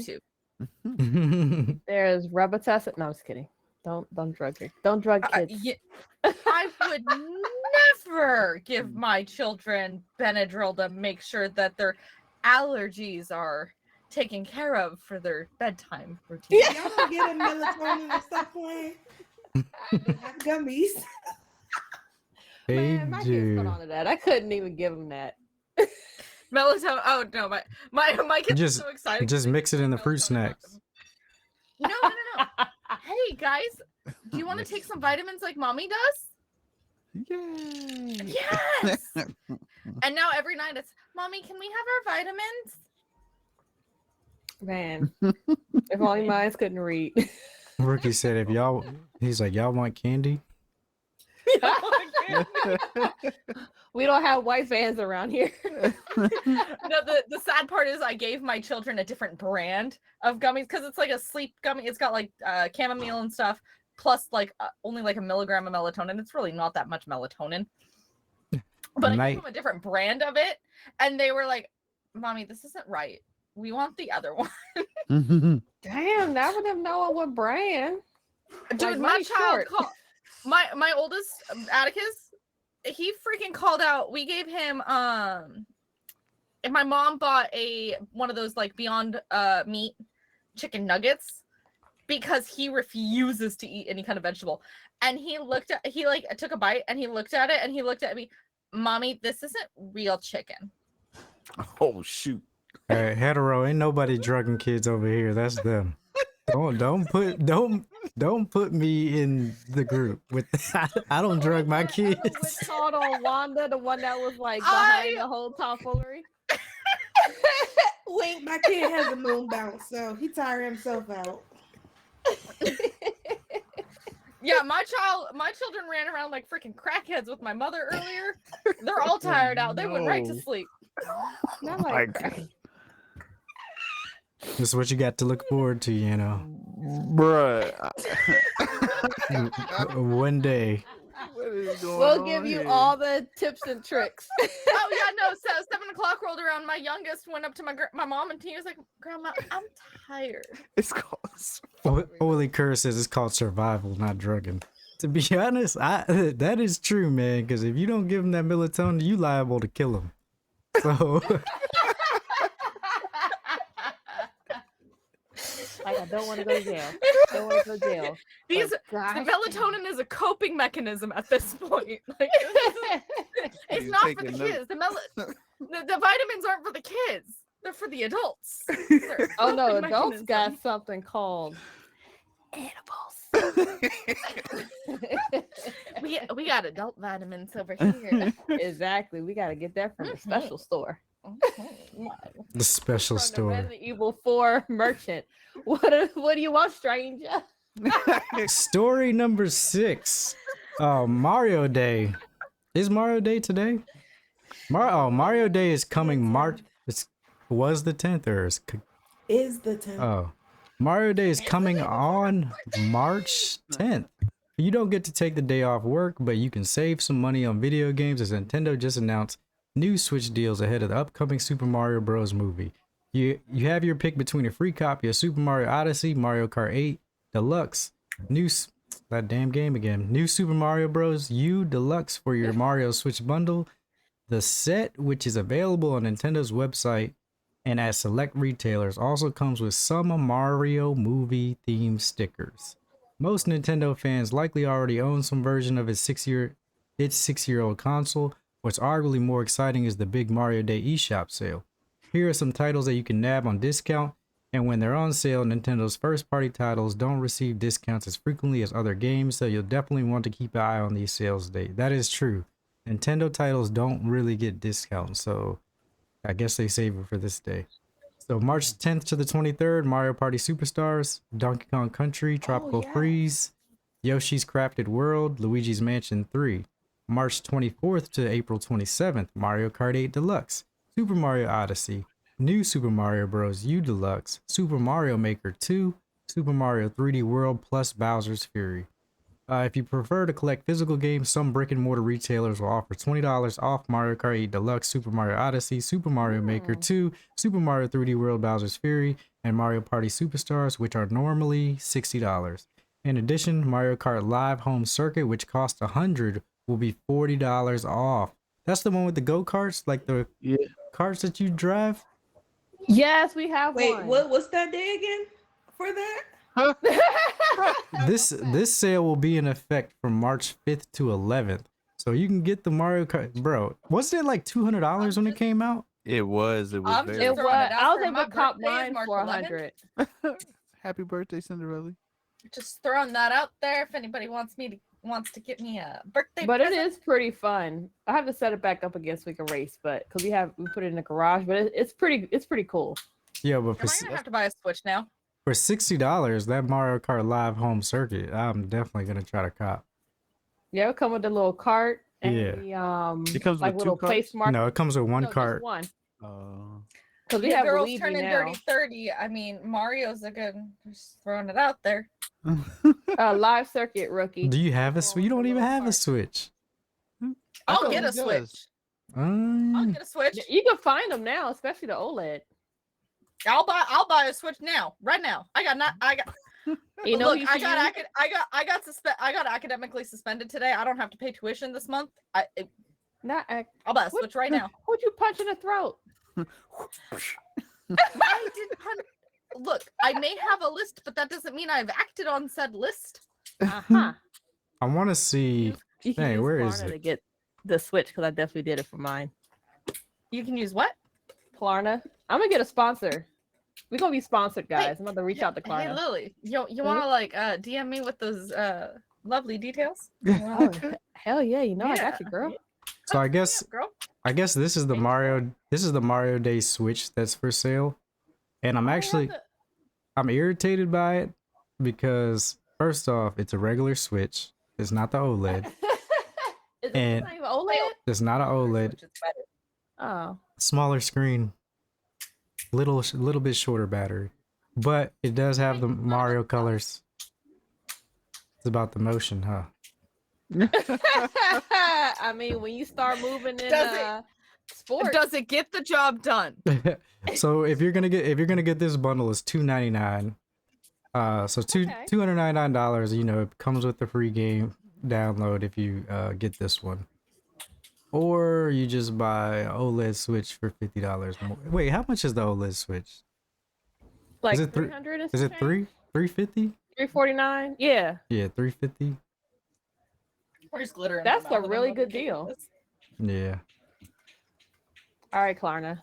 YouTube. There's Robotuss. No, I'm just kidding. Don't drug kids. Don't drug kids. I would never give my children Benadryl to make sure that their allergies are taken care of for their bedtime routine. Y'all don't get a melatonin at some point. Have gummies. They Man, my kids put do. on to that. I couldn't even give them that. Melatonin. Oh no, my kids Just- are so excited. Just mix it in the fruit Melatonin snacks. No. Hey guys, do you want to take some vitamins like mommy does? Yay. Yes. And now every night it's, mommy, can we have our vitamins? Man, if only mine couldn't read. Rookie said, he's like, y'all want candy? We don't have white fans around here. No, the sad part is I gave my children a different brand of gummies because it's like a sleep gummy. It's got like chamomile and stuff, plus like only like a milligram of melatonin. It's really not that much melatonin. But I gave them a different brand of it, and they were like, "Mommy, this isn't right. We want the other one." Damn, now with them knowing what brand. Dude, Like, my money's child short. my oldest Atticus, he freaking called out. We gave him and my mom bought one of those like Beyond Meat chicken nuggets because he refuses to eat any kind of vegetable. And he took a bite and he looked at it and he looked at me, "Mommy, this isn't real chicken." Oh shoot. All right, hetero, ain't nobody drugging kids over here. That's them. Don't put me in the group with I don't drug my kids. Which called on Wanda, the one that was like behind the whole tomfoolery. Wink, my kid has a moon bounce, so he tired himself out. Yeah, my children ran around like freaking crackheads with my mother earlier. They're all tired out. They went right to No. sleep. Not my like God. This is what you got to look forward to, Bruh. One day. What is going we'll on give you here? all the tips and tricks. Oh yeah, no. So 7 o'clock rolled around. My youngest went up to my mom and he was like, "Grandma, I'm tired." It's called Holy Curse says it's called survival, not drugging. To be honest, that is true, man. Because if you don't give them that melatonin, you liable to kill them. So Like, I don't want to go to jail. Don't want to go to jail. These But the gosh melatonin is a coping mechanism at this point. Like, it's He's not for taking the notes. kids. The vitamins aren't for the kids. They're for the adults. They're a Oh no, coping adults got mechanism. something called edibles. We got adult vitamins over here. Exactly. We got to get that from the special store. the special From the store. Resident Evil 4 merchant. What do you want, stranger? Story number 6. Mario Day. Is Mario Day today? Mario Day is coming March. Was the 10th or Is the 10th. Mario Day is coming on March 10th. You don't get to take the day off work, but you can save some money on video games as Nintendo just announced new Switch deals ahead of the upcoming Super Mario Bros. Movie. You have your pick between a free copy of Super Mario Odyssey, Mario Kart 8 Deluxe, that damn game again, new Super Mario Bros. U Deluxe for your Mario Switch bundle. The set, which is available on Nintendo's website and at select retailers, also comes with some Mario movie themed stickers. Most Nintendo fans likely already own some version of its 6-year-old console. What's arguably more exciting is the big Mario Day eShop sale. Here are some titles that you can nab on discount And when they're on sale, Nintendo's first-party titles don't receive discounts as frequently as other games, so you'll definitely want to keep an eye on these sales dates. That is true. Nintendo titles don't really get discounts, so I guess they save it for this day. So March 10th to the 23rd, Mario Party Superstars, Donkey Kong Country, Tropical yeah. Freeze, Yoshi's Crafted World, Luigi's Mansion 3. March 24th to April 27th, Mario Kart 8 Deluxe, Super Mario Odyssey, New Super Mario Bros. U Deluxe, Super Mario Maker 2, Super Mario 3D World plus Bowser's Fury. If you prefer to collect physical games, some brick and mortar retailers will offer $20 off Mario Kart 8 Deluxe, Super Mario Odyssey, Super Mario Maker 2, Super Mario 3D World Bowser's Fury, and Mario Party Superstars, which are normally $60. In addition, Mario Kart Live Home Circuit, which costs $100, will be $40 off. That's the one with the go-karts, like the carts that you drive? Yes, we have Wait, one. what's that day again for that? This sale will be in effect from March 5th to 11th. So you can get the Mario Kart, bro. Wasn't it like $200 when it came out? It was. It was I'm very. just It throwing was. it out I was there. able My to cop birthday is mine March for 11th. $100. Happy birthday, Cinderella. Just throwing that out there. If anybody wants to get me a birthday But it present. is pretty fun. I have to set it back up again so we can race, but because we put it in the garage, but it's pretty cool. Yeah, but Am I gonna have to buy a Switch now? for $60, that Mario Kart Live Home Circuit, I'm definitely gonna try to cop. Yeah, it'll come with the little cart and Yeah. the It comes like with two little place carts? mark. No, it comes with one No, just cart. one. Uh, Because we Yeah, have girls Luigi turning now. dirty 30. I mean, Mario's a good. Just throwing it out there. Live circuit rookie. Do you have a Going Switch? You with don't the even little have a cart. Switch. I I'll thought get he a does. Switch. I'll Um, get a Switch. You can find them now, especially the OLED. I'll buy a Switch now, right now. I got. You know, Look, he I should got use- I got academically suspended today. I don't have to pay tuition this month. not act. I'll buy a What? Switch right now. Who'd you punch in the throat? I didn't. Look, I may have a list, but that doesn't mean I've acted on said list. Uh-huh. I want to see. You can Hey, use where is Klarna it? to get the Switch because I definitely did it for mine. You can use what? Klarna. I'm gonna get a sponsor. We're gonna be sponsored, Hey, guys. I'm gonna reach out to Hey Klarna. Lily, you want to like DM me with those lovely details? Oh, hell yeah, you know I Yeah. got you, girl. So I guess Yeah, girl. this is the Thank you. Mario Day Switch that's for sale, and I'm actually I'm irritated by it because first off, it's a regular Switch. It's not the OLED. Is And- it not even OLED? It's not an OLED. Which is better. Oh. Smaller screen, little bit shorter battery, but it does have the Mario colors. It's about the motion, huh? I mean, when you start moving in Does sports, Does it get the job done? So if you're gonna get this bundle, it's $299. So Okay. $299. You know, it comes with the free game download if you get this one, or you just buy an OLED Switch for $50 more. Wait, how much is the OLED Switch? like it three- 300 Is it 350? 349? Yeah. Yeah, 350. Where's glitter? in That's my mouth a and really I'm good looking deal. at this? Yeah. All right, Klarna.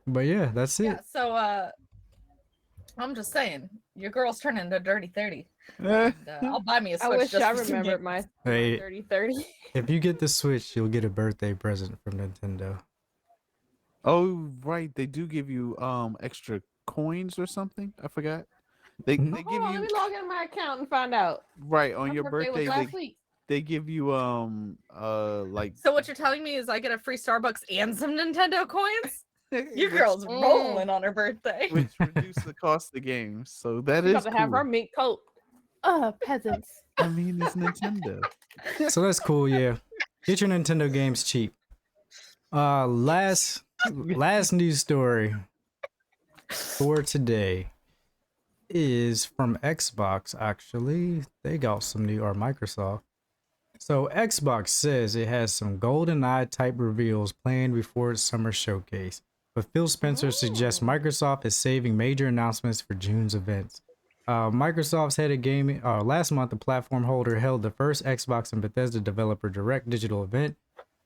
But yeah, that's it. Yeah. So I'm just saying, your girl's turning into dirty 30. And, I'll buy me a I Switch. wish just I for some remembered games. my Hey, 3030. if you get the Switch, you'll get a birthday present from Nintendo. Oh, right. They do give you extra coins or something. I forgot. They Mhm. they Hold give on, let you me log into my account and find out. right on My your birthday was birthday. last week. They give you like So what you're telling me is I get a free Starbucks and some Nintendo coins? Your which- girl's Mm. rolling on her birthday. which reduce the cost of the game. So that She's is about to have her cool. mink coat. Peasants. I mean, it's Nintendo. So that's cool, yeah. Get your Nintendo games cheap. Last news story for today is from Xbox, actually. They got some new, or Microsoft. So Xbox says it has some GoldenEye type reveals planned before its summer showcase. But Phil Spencer suggests Microsoft is saving major announcements for June's events. Microsoft's head of gaming, last month, the platform holder held the first Xbox and Bethesda Developer Direct digital event,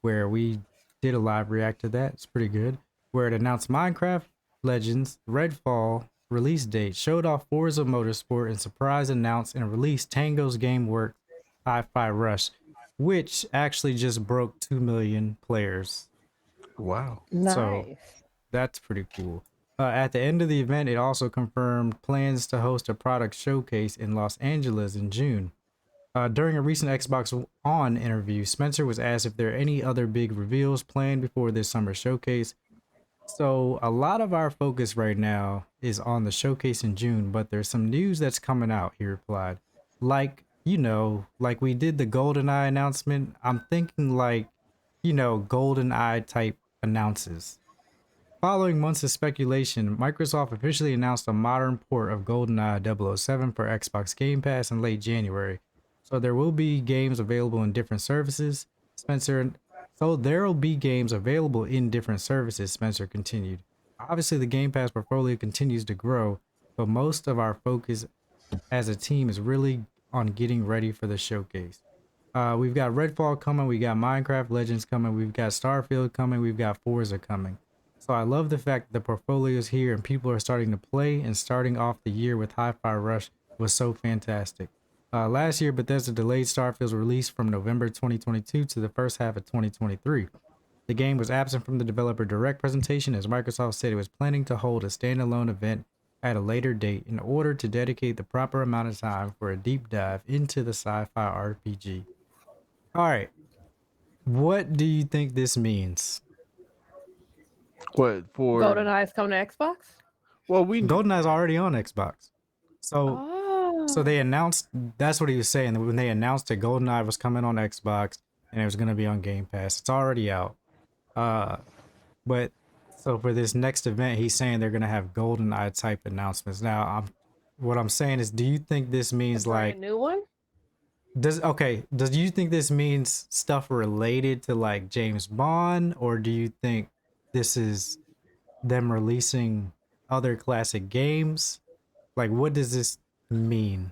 where we did a live react to that. It's pretty good. Where it announced Minecraft, Legends Redfall release date, showed off Forza Motorsport, and surprise announced and released Tango's GameWorks Hi-Fi Rush, which actually just broke 2 million players. Wow. So that's pretty cool. At the end of the event, it also confirmed plans to host a product showcase in Los Angeles in June. During a recent Xbox On interview, Spencer was asked if there are any other big reveals planned before this summer showcase. So a lot of our focus right now is on the showcase in June, but there's some news that's coming out, he replied. Like, like we did the GoldenEye announcement, I'm thinking like, GoldenEye type announces. Following months of speculation, Microsoft officially announced a modern port of GoldenEye 007 for Xbox Game Pass in late January. So there will be games available in different services, Spencer. So there will be games available in different services, Spencer continued. Obviously, the Game Pass portfolio continues to grow, but most of our focus as a team is really on getting ready for the showcase. We've got Redfall coming, we got Minecraft Legends coming, we've got Starfield coming, we've got Forza coming. So I love the fact that the portfolio is here and people are starting to play, and starting off the year with Hi-Fi Rush was so fantastic. Last year, Bethesda delayed Starfield's release from November 2022 to the first half of 2023. The game was absent from the developer direct presentation as Microsoft said it was planning to hold a standalone event at a later date in order to dedicate the proper amount of time for a deep dive into the sci-fi RPG. All right, what do you think this means? What for? GoldenEye's coming to Xbox. Well, we GoldenEye's already on Xbox. So they announced, that's what he was saying, when they announced that GoldenEye was coming on Xbox and it was going to be on Game Pass. It's already out. But so for this next event, he's saying they're going to have GoldenEye type announcements. Now, what I'm saying is, do you think this means like a new one? Do you think this means stuff related to like James Bond, or do you think this is them releasing other classic games? Like, what does this mean?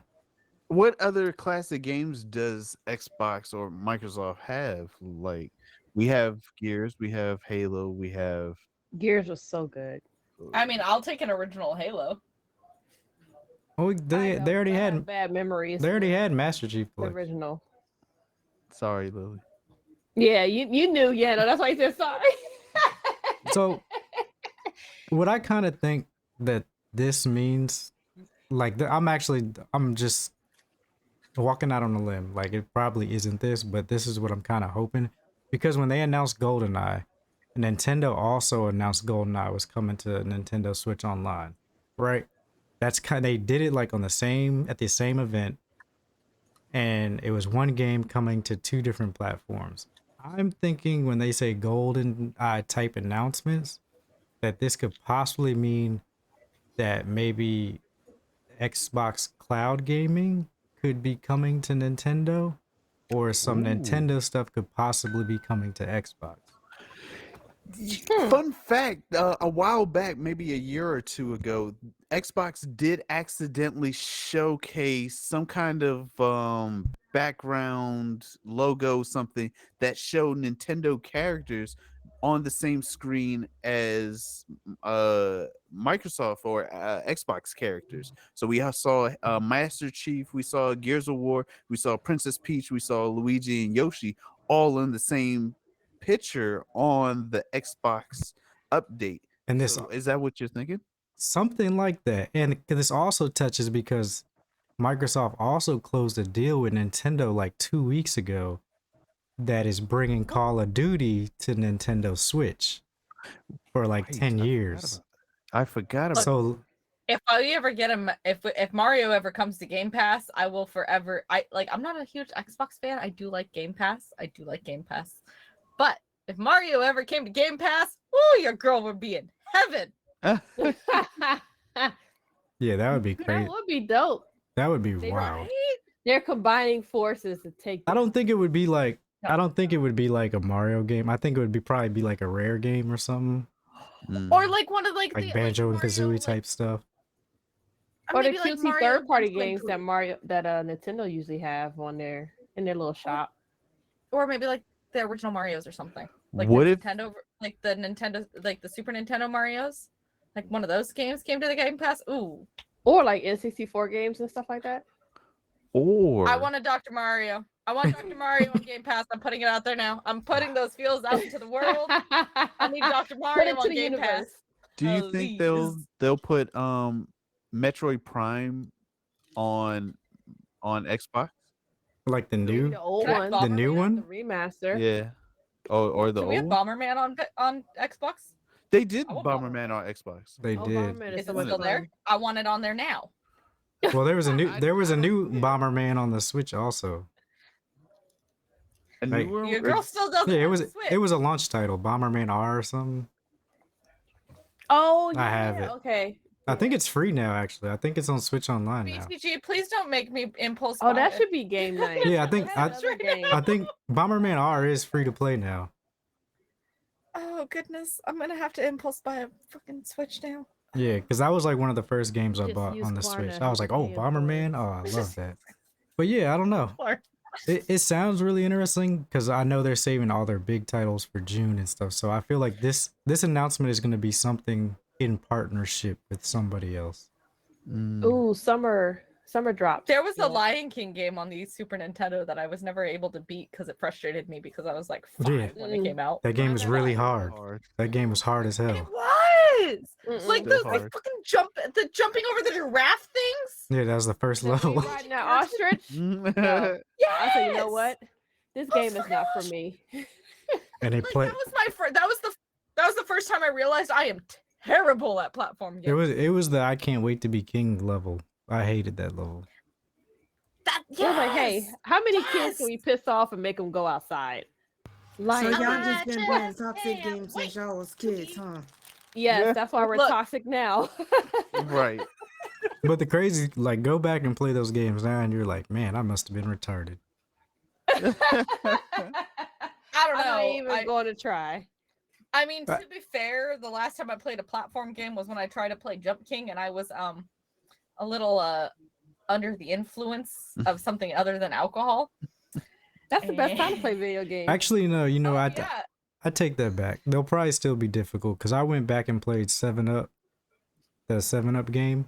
What other classic games does Xbox or Microsoft have? Like, we have Gears, we have Halo, we have. Gears was so good. I mean, I'll take an original Halo. Oh, they already I had have bad memories. they already had Master Chief the Collection. original. Sorry, Lily. Yeah, you knew. Yeah, no, that's why I said sorry. So, what I kind of think that this means, like, I'm just walking out on a limb. Like, it probably isn't this, but this is what I'm kind of hoping. Because when they announced GoldenEye, Nintendo also announced GoldenEye was coming to Nintendo Switch Online, right? They did it like at the same event, and it was one game coming to two different platforms. I'm thinking when they say GoldenEye type announcements, that this could possibly mean that maybe Xbox Cloud Gaming could be coming to Nintendo, or some Nintendo stuff could possibly be coming to Xbox. Fun fact, a while back, maybe a year or two ago, Xbox did accidentally showcase some kind of background logo, something that showed Nintendo characters on the same screen as Microsoft or Xbox characters. So we saw Master Chief, we saw Gears of War, we saw Princess Peach, we saw Luigi and Yoshi, all in the same picture on the Xbox update. And this Is that what you're thinking? something like that. And this also touches because Microsoft also closed a deal with Nintendo like 2 weeks ago that is bringing Call of Duty to Nintendo Switch for like 10 years. I forgot about. So If I ever get him, if Mario ever comes to Game Pass, I will forever. I'm not a huge Xbox fan. I do like Game Pass. But if Mario ever came to Game Pass, oh, your girl would be in heaven. yeah, that would be That crazy. would be dope. That would be They wild. They're combining forces to take. I don't think it would be like a Mario game. I think it would probably be like a Rare game or something, Or like one of like like Banjo and Kazooie type stuff. Or the maybe like cutesy Mario third-party Link games that Nintendo usually have in their little shop. or maybe like the original Marios or something. Like What the if- Nintendo, like the Super Nintendo Marios? Like one of those games came to the Game Pass. Ooh, Or like N64 games and stuff like that. Or I want a Dr. Mario. I want Dr. Mario on Game Pass. I'm putting it out there now. I'm putting those feels out into the world. I need Dr. Put Mario it to on the Game Pass. universe. do you think they'll put Metroid Prime on Xbox? Like the Maybe new, the old Can I one, the new Bomberman? one. the remaster. Yeah. Or the Can we have old one? Bomberman on Xbox? They did I want Bomberman on Xbox. They Oh, did. Bomberman Is is so it much still there? fun. I want it on there now. Well, there was a new I new don't- Bomberman on the Switch also. A Hey. new one? Your girl still doesn't. Yeah, have the Switch. it was a launch title, Bomberman R or something. Oh, I yeah. have it. Okay. I think it's free now. Actually, I think it's on Switch Online now. BTG, please don't make me impulse. Oh, buy that it. should be game night. Yeah, I think That's another game. I think Bomberman R is free to play now. Oh goodness, I'm gonna have to impulse buy a fucking Switch now. Yeah, because that was like one of the first games I Just bought use on the Klarna Switch. I was as like, a oh, pay Bomberman. Oh, I love that. But yeah, I don't know. It sounds really interesting because I know they're saving all their big titles for June and stuff. So I feel like this announcement is going to be something in partnership with somebody else. Ooh, summer drops. There was Yeah. a Lion King game on the Super Nintendo that I was never able to beat because it frustrated me because I was like 5 Yeah. when it came out. That game is really hard. That game was hard as It hell. was like Still those hard. fucking jumping over the giraffe things. Yeah, that was the first Now, level. you riding that ostrich? Yes. I said, you know what? This Oh, game is not for gosh. me. And they Like play. that was my first. That was the first time I realized I am terrible at platform games. It was the I can't wait to be king level. I hated that level. That It was like, hey, yes! how many Yes! kids can we piss off and make them go outside? So Like, y'all just been playing Imagine toxic it. games since y'all was kids, huh? yes, Yeah. that's why we're Look. toxic now. Right. But the crazy, like, go back and play those games now, and you're like, man, I must have been retarded. I don't I'm know. not even going to try. I mean, to be fair, the last time I played a platform game was when I tried to play Jump King, and I was a little under the influence of something other than alcohol. That's the best time to play video games. Actually, no, you know, Oh, I yeah. I take that back. They'll probably still be difficult because I went back and played 7-Up, the 7-Up game,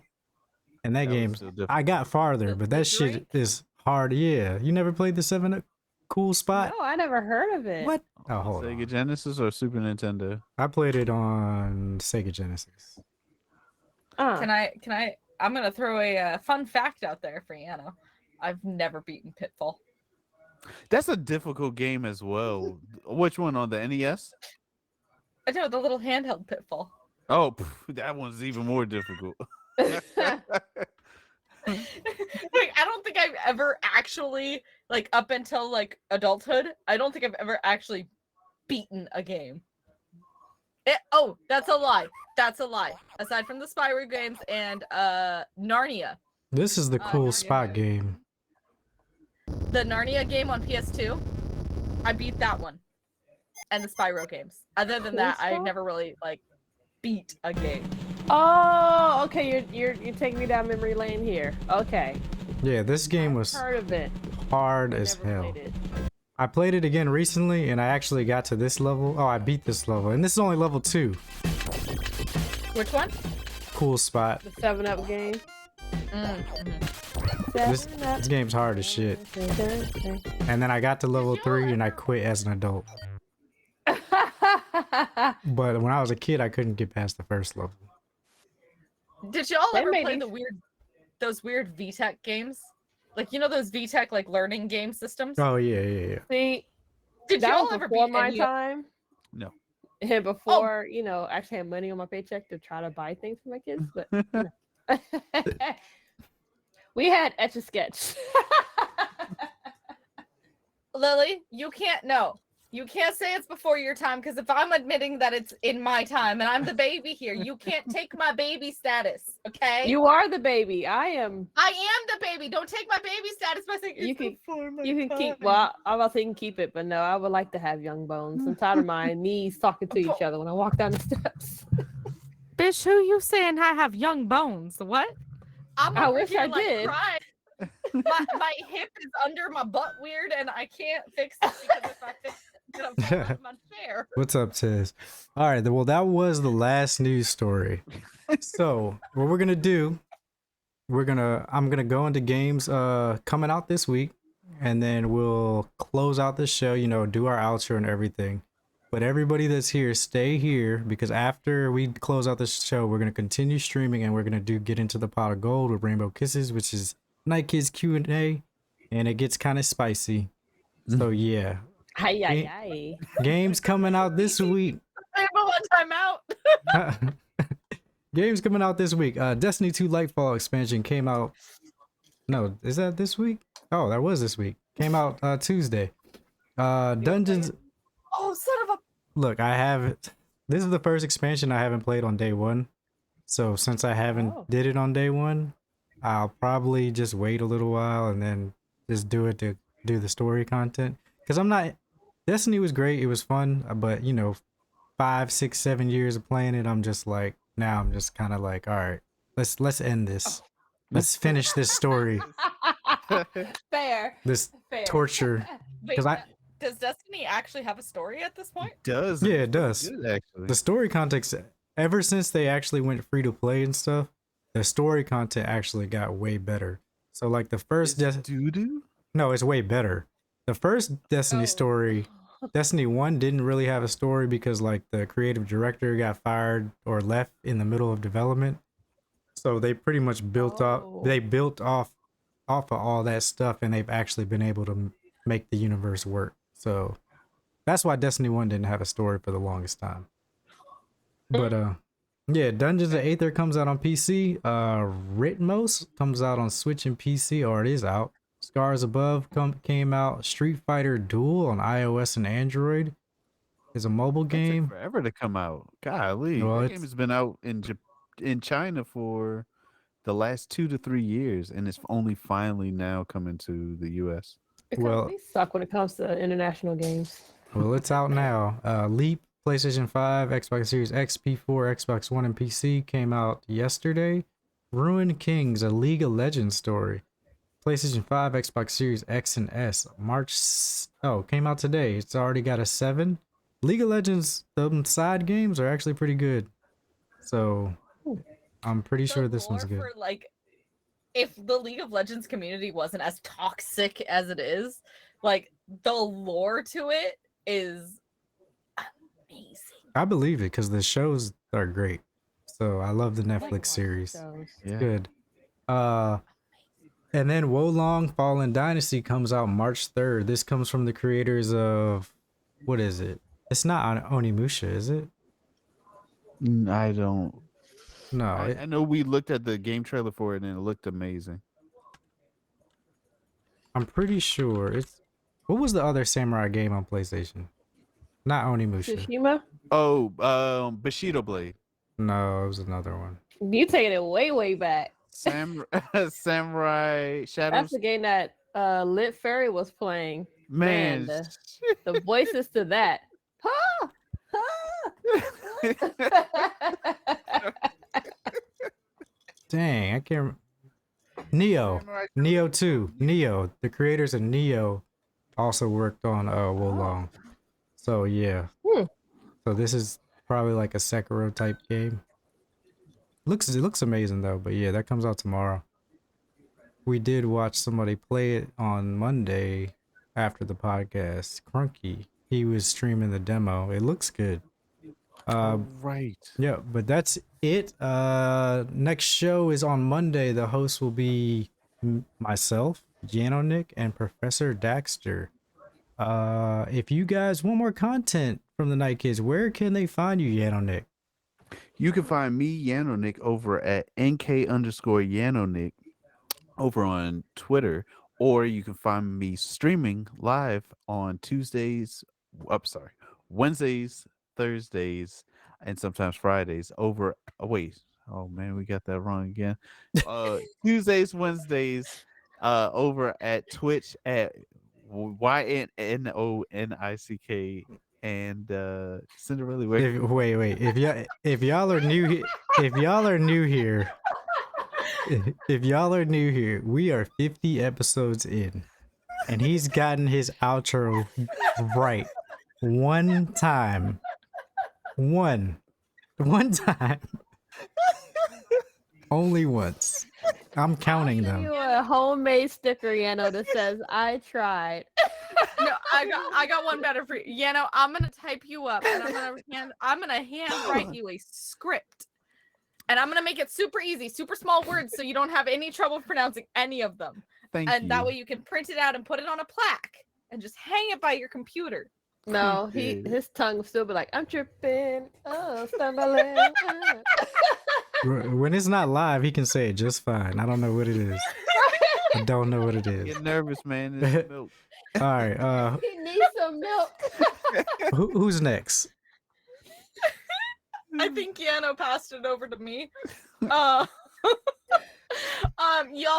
and that That was game, still difficult. I got farther, The- but the that shit drink? is hard. Yeah, you never played the 7-Up cool spot? No, I never heard of it. What? Oh, hold Sega on. Genesis or Super Nintendo? I played it on Sega Genesis. Can I? I'm gonna throw a fun fact out there for Anna. I've never beaten Pitfall. That's a difficult game as well. Which one, on the NES? I know the little handheld Pitfall. Oh, that one's even more difficult. Like, I don't think I've ever actually, like, up until like adulthood, I don't think I've ever actually beaten a game. Oh, that's a lie. That's a lie. Aside from the Spyro games and Narnia. This is the cool yeah. spot game. The Narnia game on PS2, I beat that one. And the Spyro games. Other than Cool that, I Spot? never really like beat a game. Oh, okay. You're taking me down memory lane here. Okay. Yeah, this game was Heard of it. hard but as never hell. played it. I played it again recently, and I actually got to this level. Oh, I beat this level, and this is only level 2. Which one? Cool spot. The 7-Up game. This 7-Up. this game's hard as shit. And then I got to level 3, and I quit as an adult. But when I was a kid, I couldn't get past the first level. Did y'all They ever made play these- those weird VTech games? Like, you know those VTech like learning game systems? Oh yeah, yeah, yeah. See, Did that y'all was ever before beat my any of- time. No. And before, you know, actually had money on my paycheck to try to buy things for my kids, but no. We had Etch a Sketch. Lily, you can't You can't say it's before your time, because if I'm admitting that it's in my time and I'm the baby here, you can't take my baby status, okay? You are the baby. I am. I am the baby. Don't take my baby status by saying You it's can- before my You can keep. time. Well, I'm about to say you can keep it, but no, I would like to have young bones. I'm tired of my knees talking to each other when I walk down the steps. Bitch, who you saying I have young bones? What? I'm I over wish here, I like, did. crying. my hip is under my butt weird, and I can't fix it because if I fix gonna fall out of my chair. What's up, Tiz? All right, well, that was the last news story. So, what we're gonna do, I'm gonna go into games coming out this week, and then we'll close out the show. Do our outro and everything. But everybody that's here, stay here because after we close out the show, we're gonna continue streaming and we're gonna get into the pot of gold with Rainbow Kisses, which is Night Kids Q&A, and it gets kind of spicy. So yeah, Ay, ay, ay. games coming out this week. Rainbow one time out. Games coming out this week. Destiny 2 Lightfall expansion came out. No, is that this week? Oh, that was this week. Came out Tuesday. Dungeons. Oh, son of a. Look, I haven't. This is the first expansion I haven't played on day one. So since I haven't did it on day one, I'll probably just wait a little while and then just do it to do the story content. Because I'm not. Destiny was great. It was fun. But 5, 6, 7 years of playing it, I'm just like. Now I'm just kind of like, all right, let's end this. Let's finish this story. Fair. This Fair. torture. Wait, 'Cause does Destiny actually have a story at this point? It does. Yeah, it It's does. Good, actually. The story context, ever since they actually went free to play and stuff, the story content actually got way better. So like the first doo-doo? no, it's way better. The first Destiny story, Destiny 1 didn't really have a story because like the creative director got fired or left in the middle of development. So they pretty much built off of all that stuff and they've actually been able to make the universe work. So that's why Destiny 1 didn't have a story for the longest time. But yeah, Dungeons of Aether comes out on PC. Ritmos comes out on Switch and PC, or it is out. Scars Above came out. Street Fighter Duel on iOS and Android is a mobile That took game. forever to come out. Golly, Well, that it's- game has been out in China for the last 2 to 3 years, and it's only finally now coming to the U.S. Because Well- we suck when it comes to international games. Well, it's out now. Leap, PlayStation 5, Xbox Series X, P4, Xbox One, and PC came out yesterday. Ruined Kings, a League of Legends story. PlayStation 5, Xbox Series X and S. Came out today. It's already got a 7. League of Legends, the side games are actually pretty good. So I'm pretty sure this one's good. For, like, if the League of Legends community wasn't as toxic as it is, like the lore to it is amazing. I believe it because the shows are great. So I love the Netflix series. So, Yeah. Good. And then Wolong Fallen Dynasty comes out March 3rd. This comes from the creators of what is it? It's not Onimusha, is it? I don't. No, I know we looked at the game trailer for it and it looked amazing. I'm pretty sure it's. What was the other samurai game on PlayStation? Not Onimusha. Tsushima? Oh, Bushido Blade. No, it was another one. You taking it way, way back. Samurai Shadows. That's the game that Lit Fairy was playing. Man, man, The voices to that. Ha! Dang, I can't. Neo. Samurai- Neo 2. Neo. The creators of Neo also worked on Wolong. So yeah. So this is probably like a Sekiro type game. It looks amazing though, but yeah, that comes out tomorrow. We did watch somebody play it on Monday after the podcast. Crunky. He was streaming the demo. It looks good. right. Yeah, but that's it. Next show is on Monday. The host will be myself, Janonick, and Professor Daxter. If you guys want more content from the Night Kids, where can they find you, Janonick? You can find me, Yanonick, over at NK_Yanonick over on Twitter, or you can find me streaming live on Wednesdays, Thursdays, and sometimes Fridays over. Oh man, we got that wrong again. Tuesdays, Wednesdays, over at Twitch at YNNONICK. And Cinderella. Wait. If y'all are new here, we are 50 episodes in, and he's gotten his outro right one time. One time. Only once. I'm counting Send them. you a homemade sticker, Yano, that says "I tried." No, I got one better for you. Yano, I'm gonna type you up and I'm gonna handwrite you a script. And I'm gonna make it super easy, super small words, so you don't have any trouble pronouncing any of them. Thank And you. that way you can print it out and put it on a plaque and just hang it by your computer. No, did. his tongue will still be like, "I'm tripping, oh, stumbling." Oh. When it's not live, he can say it just fine. I don't know what it is. I don't know what it is. Get nervous, man. It's milk. All right. He needs some milk. Who's next? I think Yano passed it over to me. Y'all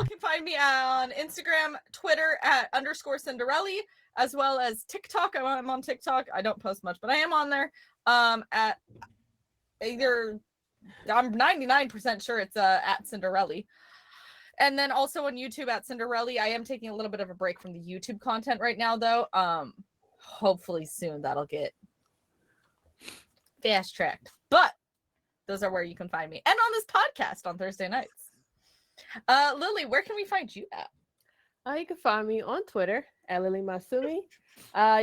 can find me on Instagram, Twitter at _Cinderelli, as well as TikTok. I'm on TikTok. I don't post much, but I am on there. At either I'm 99% sure it's at Cinderelli. And then also on YouTube at Cinderelli. I am taking a little bit of a break from the YouTube content right now, though. Hopefully soon that'll get fast tracked. But those are where you can find me. And on this podcast on Thursday nights. Lily, where can we find you at? You can find me on Twitter at Lily Masumi.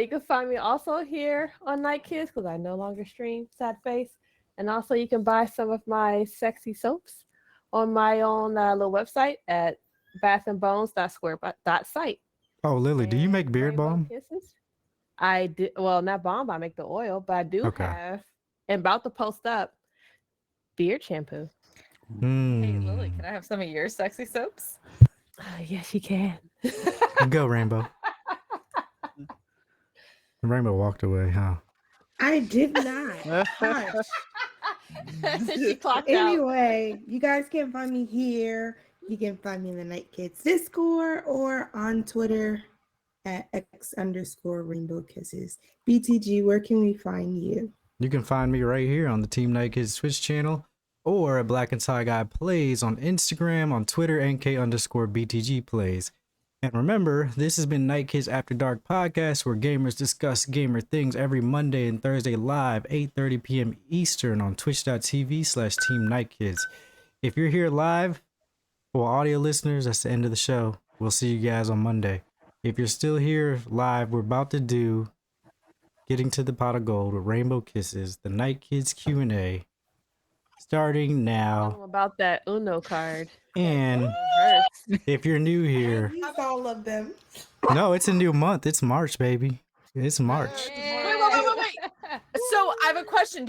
You can find me also here on Night Kids because I no longer stream Sad Face. And also you can buy some of my sexy soaps on my own little website at bathandbones.square.site. Oh, Lily, do you make beard Rainbow balm? Kisses. I do. Well, not balm. I make the oil, but I do Okay. have and about to post up beard shampoo. Hey, Lily, Hmm. can I have some of your sexy soaps? Yes, you can. Go, Rainbow. Rainbow walked away, huh? I did not. Hush. She clocked out. Anyway, you guys can find me here. You can find me in the Night Kids Discord or on Twitter at X_Rainbow Kisses. BTG, where can we find you? You can find me right here on the Team Night Kids Twitch channel or at Black and Tie Guy Plays on Instagram, on Twitter, NK_BTG Plays. And remember, this has been Night Kids After Dark podcast, where gamers discuss gamer things every Monday and Thursday live, 8:30 p.m. Eastern on twitch.tv/Team Night Kids. If you're here live, for audio listeners, that's the end of the show. We'll see you guys on Monday. If you're still here live, we're about to do Getting to the Pot of Gold with Rainbow Kisses, the Night Kids Q&A, starting now. Tell 'em about that Uno card. And Reverse. if you're new here, I used all of them. no, it's a new month. It's March, baby. It's March. Wait. So I have a question.